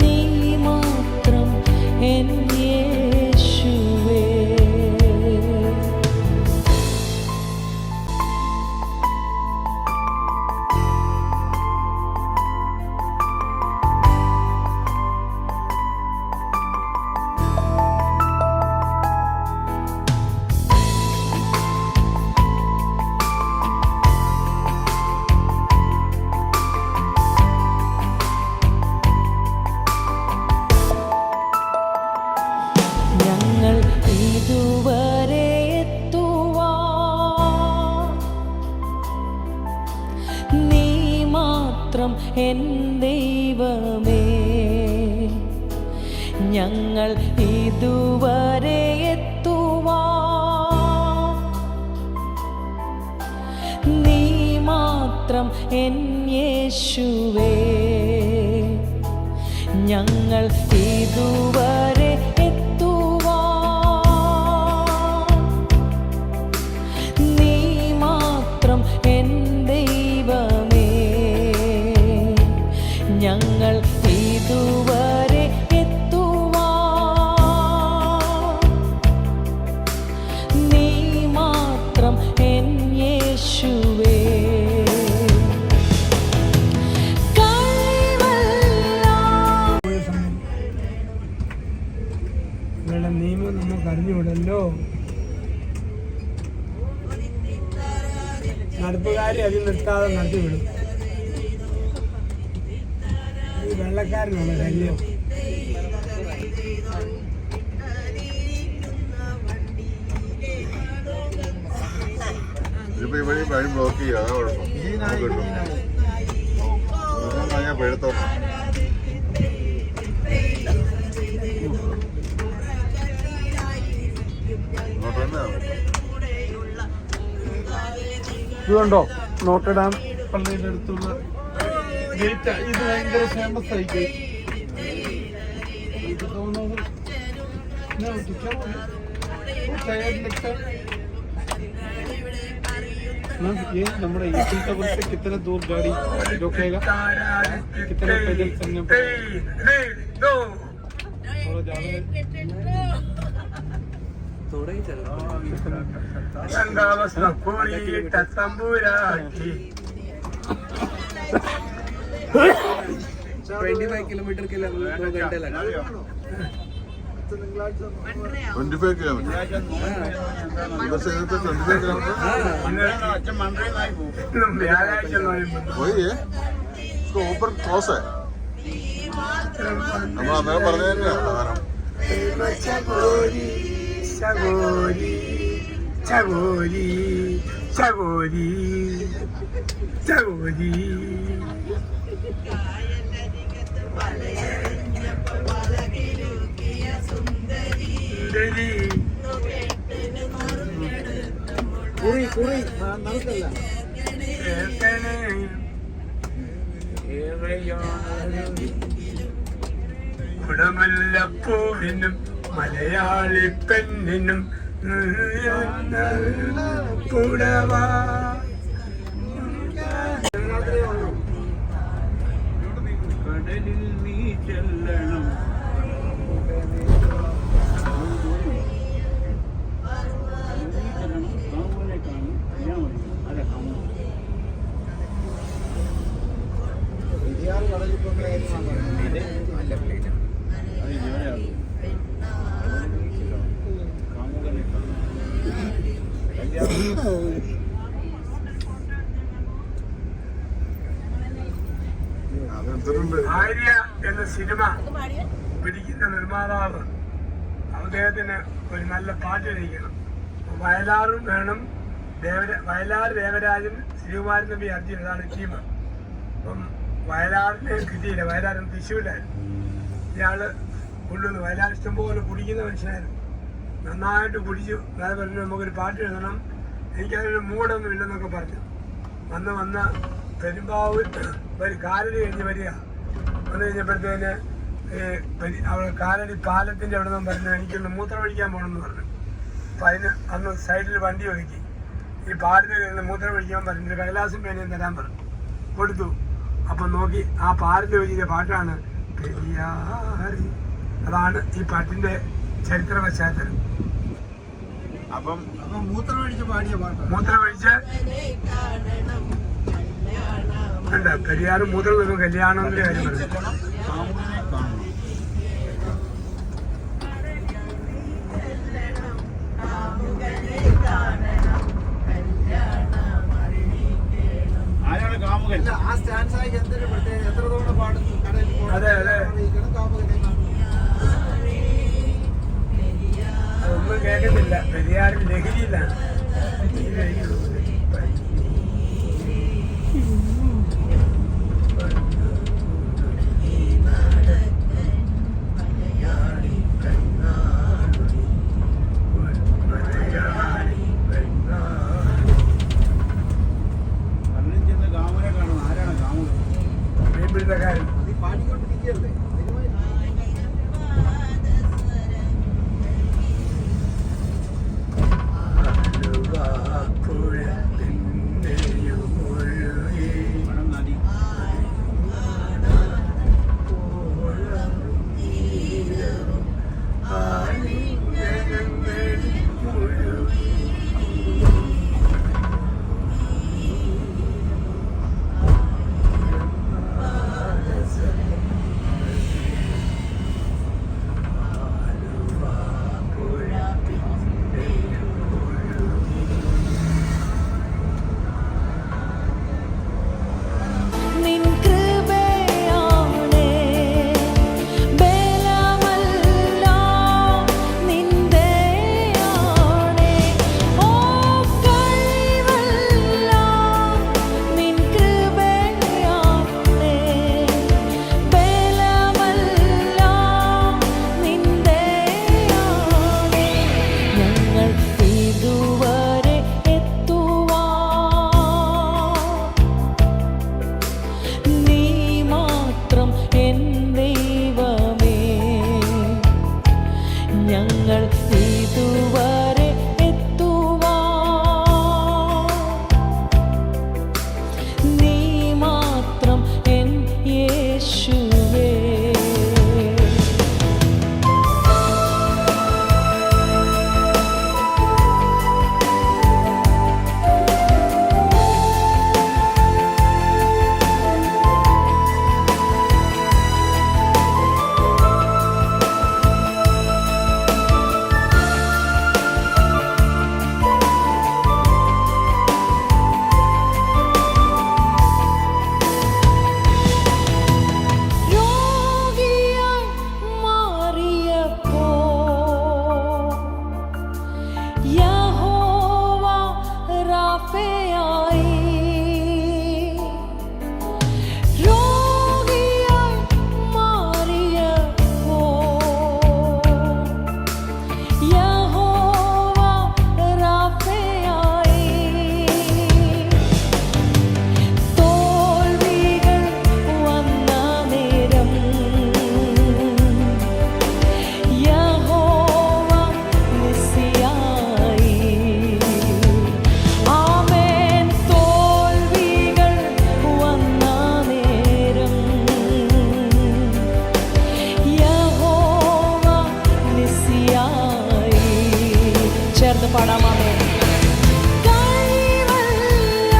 നീ മാത്രം എൻ യേശുവേ. ഞങ്ങൾ ഇതുവരെ എത്തുവാൻ നീ മാത്രം എൻ ദൈവമേ. ഞങ്ങൾ ഇതുവരെ എത്തുവാൻ നീ മാത്രം എൻ യേശുവേ. ഞങ്ങൾ ഇതുവരെ എത്തുവാൻ നീ മാത്രം എൻ ദൈവമേ. ഞങ്ങൾ ഇതുവരെ എത്തുവാൻ നീ മാത്രം എൻ യേശുവേ. ഇവരുടെ നിയമം നമുക്ക് അറിഞ്ഞുകൂടല്ലോ. നടപ്പുകാരെ അതിൽ നിർത്താതെ നടത്തിവിടും. ഈ വെള്ളക്കാരനാണ് ശല്യം. ഇതിപ്പോ ഈ വഴി ബ്ലോക്ക് ചെയ്യുക, അതാ കുഴപ്പം. കിട്ടും ഞാൻ പെഴുത്തോട്ടെ. ഇങ്ങോട്ട് തന്നെ ഇതുണ്ടോ നോട്ടഡാം പള്ളിയുടെ അടുത്തുള്ള ഗേറ്റ്. ഇത് ഭയങ്കര ഫേമസ് ആയി ഗേറ്റ്. ये हमारा ईफिल टावर से कितना दूर गाड़ी रोकेगा, कितना पैदल चलने पड़ेगा? थोड़ा ज्यादा थोड़ा ही चल തമ്പൂരാട്ടി 25 किलोमीटर के लिए 2 घंटे लगा. 25 കിലോമീറ്റർ. ഇവർ ചെയ്തിട്ട് 25 കിലോമീറ്റർ വ്യാഴാഴ്ച പോയി. ഓപ്പൺ ക്ലോസ് നമ്മൾ അന്നേരം പറഞ്ഞു തന്നെയാണ് സാധനം. ചകോരി ചകോരി ചകോരി ചകോരി ചകോരി കുടമല്ലപ്പൂവിനും മലയാളി പെണ്ണിനും പുടവാ. കടലിൽ നീ ചെല്ലണം. ആര്യ എന്ന സിനിമ പിടിക്കുന്ന നിർമ്മാതാവ് അദ്ദേഹത്തിന് ഒരു നല്ല പാട്ട് രചിക്കണം. വയലാറും വേണം, വയലാർ ദേവരാജൻ, ശ്രീകുമാരൻ നമ്പി, അർജുൻ, ഇതാണ് ടീം. അപ്പം വയലാറിനെ കിട്ടിയില്ല. വയലാറിന് തൃശ്ശൂരായിരുന്നു. ഇയാള് കൊണ്ടുവന്നു. വയലാർ ഇഷ്ടംപോലെ കുടിക്കുന്ന മനുഷ്യനായിരുന്നു. നന്നായിട്ട് കുടിച്ചു. അതായത് പറഞ്ഞു നമുക്കൊരു പാട്ട് എഴുതണം, എനിക്കതിനൊരു മൂടൊന്നും ഇല്ലെന്നൊക്കെ പറഞ്ഞു. വന്ന് പെരുമ്പാവൂർ ഒരു കാലടി കഴിഞ്ഞ് വരിക. വന്നു കഴിഞ്ഞപ്പോഴത്തേന് അവിടെ കാലടി പാലത്തിൻ്റെ അവിടെ നിന്ന് പറഞ്ഞു എനിക്കൊന്ന് മൂത്രം ഒഴിക്കാൻ പോകണമെന്ന് പറഞ്ഞു. അപ്പം അതിന് അന്ന് സൈഡിൽ വണ്ടി ഒതുക്കി. ഈ പാടിന് കഴിഞ്ഞ് മൂത്രം ഒഴിക്കാൻ പറഞ്ഞിട്ട് കൈലാസം പേനയും തരാൻ പറഞ്ഞു, കൊടുത്തു. അപ്പം നോക്കി ആ പാടിൽ ഒഴിച്ച പാട്ടാണ് പെരിയാറി. അതാണ് ഈ പാട്ടിൻ്റെ ചരിത്ര പശ്ചാത്തലം. അപ്പം മൂത്രമൊഴിച്ച് പാടിയ പാട്ട്. മൂത്രമൊഴിച്ച് ഉണ്ട്. പെരിയാറ് മൂത്രം വെക്കും കല്യാണത്തിൻ്റെ കാര്യം പറഞ്ഞു. ആരാണ് കാമുകൻ? ആ സ്റ്റാൻസായി എന്തൊരു പ്രത്യേകത, എത്ര തവണ പാടുന്നു കടലിൽ പോകണം. അതെ അതെ, കാമുകനെ അതൊന്നും കേൾക്കുന്നില്ല. പെരിയാറിൽ ലഹരിയിലാണ്. കടലിൽ ചെന്ന് കാമുകനെ കാണുന്നു. ആരാണ് കാമുകൻ? മീൻപിടുത്തക്കാരൻ. അത് പാടിക്കൊണ്ടിരിക്കുകയല്ലേ. നദി നിൻ കൃപയാണേ ബലമല്ല നിൻ ദയയാണേ ഓ കഴിവല്ല നിൻ കൃപയാണേ ബലമല്ല നിൻ ദയയാണേ ഞങ്ങൾ ഇതുവരെ നീ മാത്രം എൻ ദൈവമേ ഞങ്ങൾ ഇതുവരെ നീ മാത്രം എൻ യേശുവേ രോഗിയായി മാറിയപ്പോൾ യഹോവ റാഫയായി രോഗിയായി മാറിയപ്പോൾ യഹോവ റാഫയായി തോൽവികൾ വന്ന നേരം യഹോവ നിസ്സിയായി ആമേൻ തോൽവികൾ വന്ന നേരം യഹോവ നിസ്സിയായി ചേർന്ന് പാടാമേ കഴിവല്ല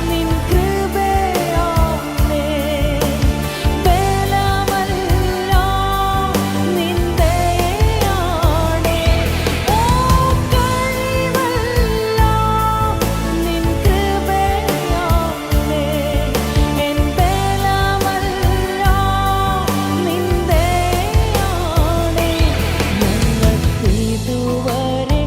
നിൻ കൃപയാണേ ബലമല്ല നിൻ ദയയാണേ ഓ കഴിവല്ല നിൻ കൃപയാണേ എൻ ബലമല്ല നിൻ ദയയാണേ ഞങ്ങൾ ഇതുവരെ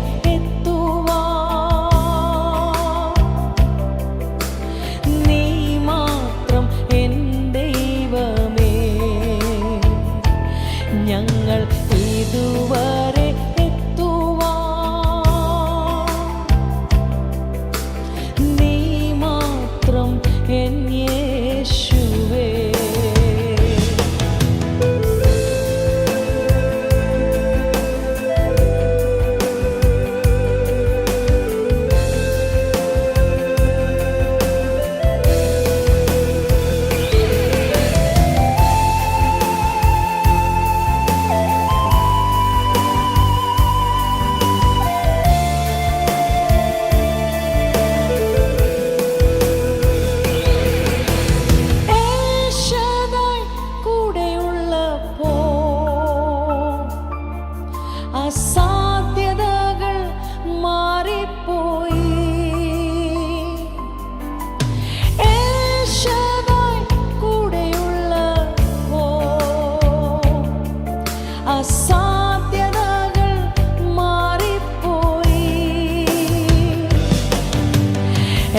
അസാധ്യതകൾ മാറിപ്പോയി. ഏൽശദായ് കൂടെയുള്ളപ്പോൾ അസാധ്യതകൾ മാറിപ്പോയി.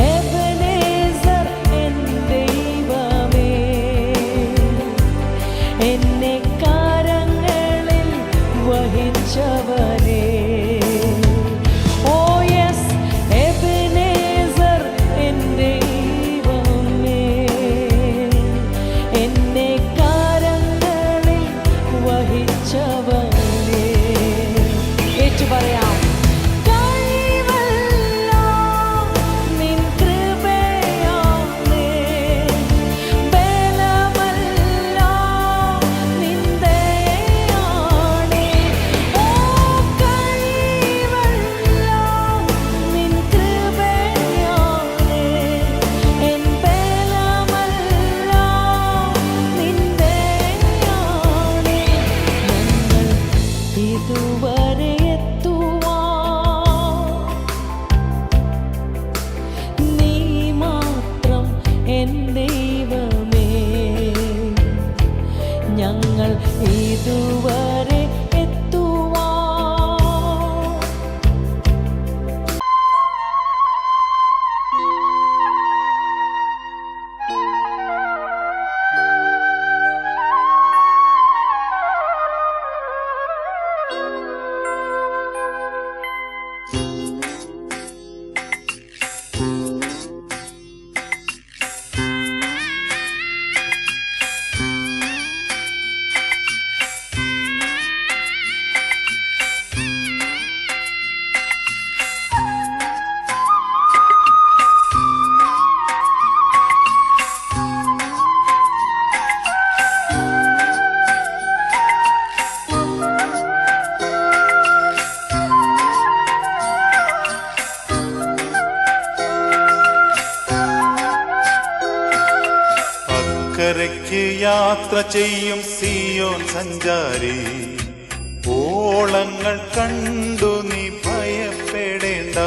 എബനേസർ എൻ ദൈവമേ, എന്നെ കരങ്ങളിൽ വഹിച്ചവനേ. ഓ യെസ്, എബനേസർ എൻ ദൈവമേ, എന്നെ കരങ്ങളിൽ വഹിച്ചവനേ. ഏറ്റു പറയാം. കഴിവെല്ലാം നിൻ കൃപയാണേ, ബലമെല്ലാം നിൻ ദയയാണേ. ഓ കഴിവെല്ലാം നിൻ കൃപയാണേ, എൻ ബലമെല്ലാം നിൻ ദയയാണേ. ഞങ്ങൾ ഇതുവരെ എത്തുവാൻ നീ മാത്രം എൻ ദൈവമേ. ഞങ്ങൾ ഇതുവരെ എത്തുവാൻ അക്കരയ്ക്ക് യാത്ര ചെയ്യും സിയോൻ സഞ്ചാരി, ഓളങ്ങൾ കണ്ടു നീ ഭയപ്പെടേണ്ട.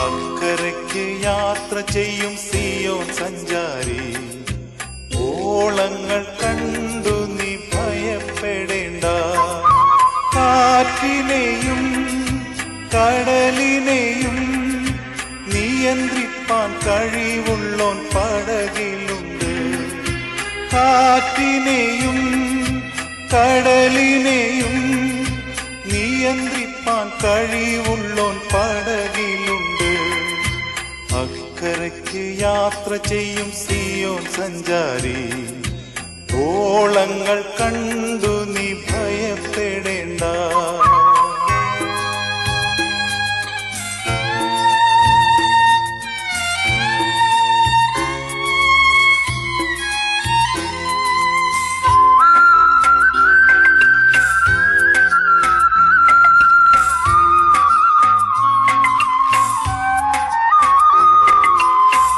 അക്കരയ്ക്ക് യാത്ര ചെയ്യും സിയോൻ സഞ്ചാരി, ഓളങ്ങൾ കണ്ടു നീ ഭയപ്പെടേണ്ട. കാറ്റിനെയും കടലിനെയും നിയന്ത്രിപ്പാൻ കഴിവുള്ളോൻ പടകിലുണ്ട്. കാറ്റിനെയും കടലിനെയും നിയന്ത്രിപ്പാൻ കഴിവുള്ളോൻ പടകിലുണ്ട്. അക്കരയ്ക്ക് യാത്ര ചെയ്യും സിയോൻ സഞ്ചാരി, ഓളങ്ങൾ കണ്ടു നീ ഭയപ്പെടേണ്ട.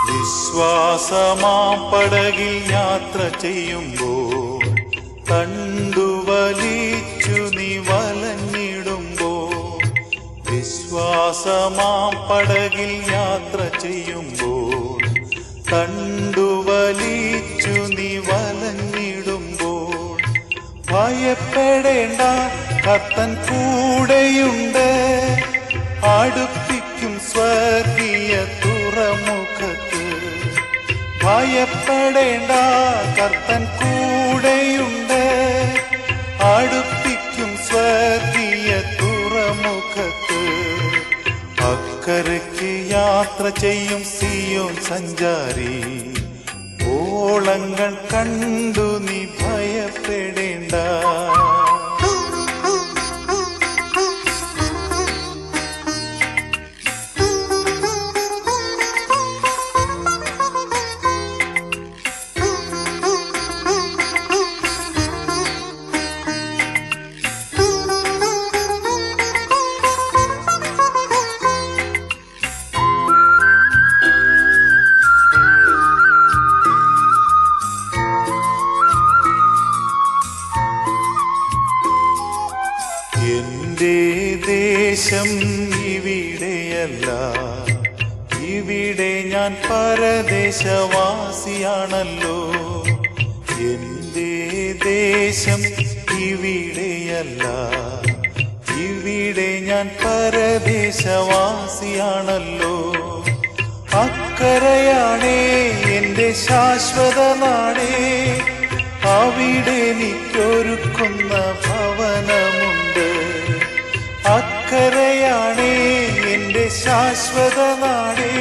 വിശ്വാസമാം പടകിൽ യാത്ര ചെയ്യുമ്പോൾ, തണ്ടുവലിച്ചു നീ വലഞ്ഞിടുമ്പോൾ. വിശ്വാസമാം പടകിൽ യാത്ര ചെയ്യുമ്പോൾ, തണ്ടുവലിച്ചു നീ വലഞ്ഞിടുമ്പോൾ. ഭയപ്പെടേണ്ട, കർത്തൻ കൂടെയുണ്ട്. അടുപ്പിക്കും സ്വർഗീയ തുറമുഖത്ത്. ഭയപ്പെടേണ്ട, കർത്തൻ കൂടെയുണ്ട്. അടുപ്പിക്കും സ്വർഗീയ തുറമുഖത്ത്. അക്കരയ്ക്ക് യാത്ര ചെയ്യും സിയോൻ സഞ്ചാരി, ഓളങ്ങൾ കണ്ടു നീ ഭയപ്പെടേണ്ട. എന്റെ ദേശം ഇവിടെയല്ല, ഇവിടെ ഞാൻ പരദേശവാസിയാണല്ലോ. എന്റെ ദേശം ഇവിടെയല്ല, ഇവിടെ ഞാൻ പരദേശവാസിയാണല്ലോ. അക്കരയാണേ എന്റെ ശാശ്വത നാടേ, അവിടെ എനിക്കൊരുക്കുന്ന ഭവനമുണ്ട്. അക്കരയാണേ എന്റെ ശാശ്വത നാടേ,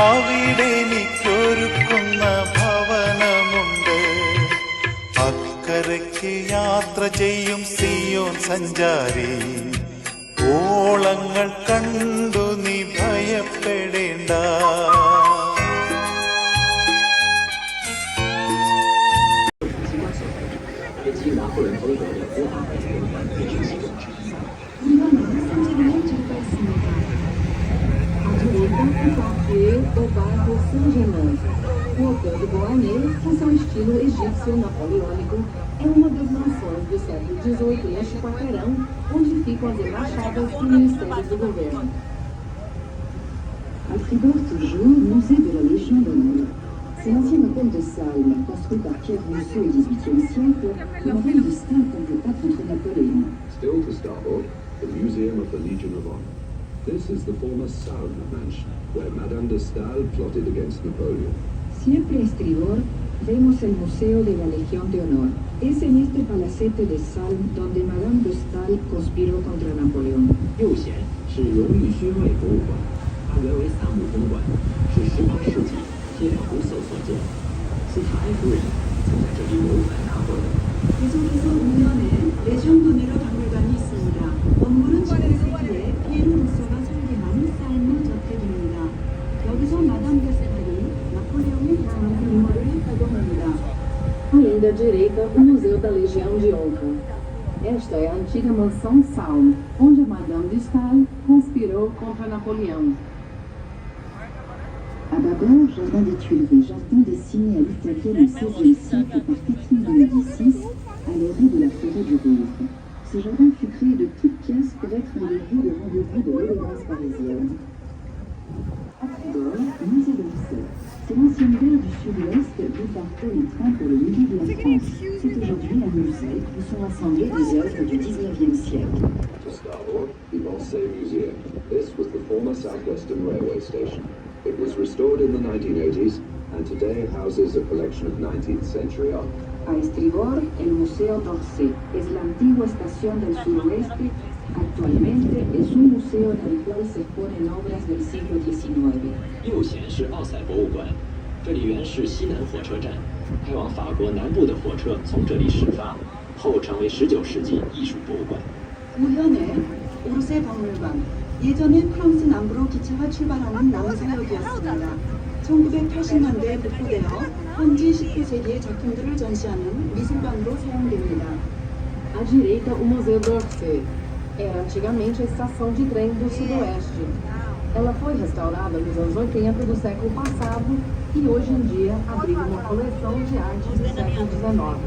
അവിടെ എനിക്കൊരുക്കുന്ന ഭവനമുണ്ട്. അക്കരയ്ക്ക് യാത്ര ചെയ്യും സിയോൻ സഞ്ചാരി, ഓളങ്ങൾ കണ്ടു നീ ഭയപ്പെടേണ്ട. O bairro Saint-Germain. O Hotel do Beauharnais, com seu estilo egípcio-napoleônico, é uma das mansões do século XVIII em Chiquaquerão, onde ficam as embaixadas e ministérios do governo. À tribord toujours, musée de la Légion d'honneur. C'est l'ancien hôtel de Salm, construit par Pierre Rousseau au XVIIIe siècle, que Madame de Staël completa contre Napoléon. Still to starboard, the Museum of the Legion of Honor. This is the former Salm mansion, where Madame de Staël plotted against Napoleon. Siempre a estribor, vemos el Museo de la Legión de Honor. Es en este palacete de Salm donde Madame de Staël conspiró contra Napoleón. 右舷是荣誉勋位博物馆，它原为萨姆公馆，是18世纪谢尔胡瑟所建。斯塔埃夫人曾在这里谋反拿破仑。 계속해서 우연에 레지옹도네로 박물관이 있습니다. 원물은 19세기에 피에르 루소가 설계한 삶을 접해줍니다. 여기서 마담 데 스탈이 나폴레옹의 다양한 임무를 활동합니다. Ainda à direita, o Museu da Legião de Honra. Esta é a antiga mansão Salm, onde a Madame de Staël conspirou contra Napoleão. À bâbord, jardin des Tuileries, jardin dessiné à l'italienne au XVIe siècle par Catherine de Médicis, à l'orée de la forêt du Louvre. Ce jardin fut créé de toutes pièces pour être un lieu de rendez-vous de l'élégance parisienne. À tribord, musée d'Orsay. C'est l'ancienne gare du sud-ouest d'où partait les trains pour le milieu de la France. C'est aujourd'hui un musée où sont rassemblées des œuvres du XIXe siècle. To starboard, the Orsay Museum. This was the former Southwestern Railway station. It was restored in the 1980s and today houses a collection of 19th century art. A estribor, el Museo d'Orsay. Es la antigua estación del suroeste. Actualmente es un museo en el cual se exponen obras del siglo XIX. 右舷是奥赛博物馆，这里原是西南火车站，开往法国南部的火车从这里始发，后成为19世纪艺术博物馆。 우현의 오르세 박물관. 예전에 프랑스 남부로 기차가 출발하는 남사역이었습니다. 1980년대에 복구되어 현지 19세기의 작품들을 전시하는 미술관으로 사용됩니다. À direita, o Museu d'Orsay. Era antigamente a estação de trem do Sudoeste. Ela foi restaurada nos anos 80 do século passado e hoje em dia abriga uma coleção de arte do século XIX.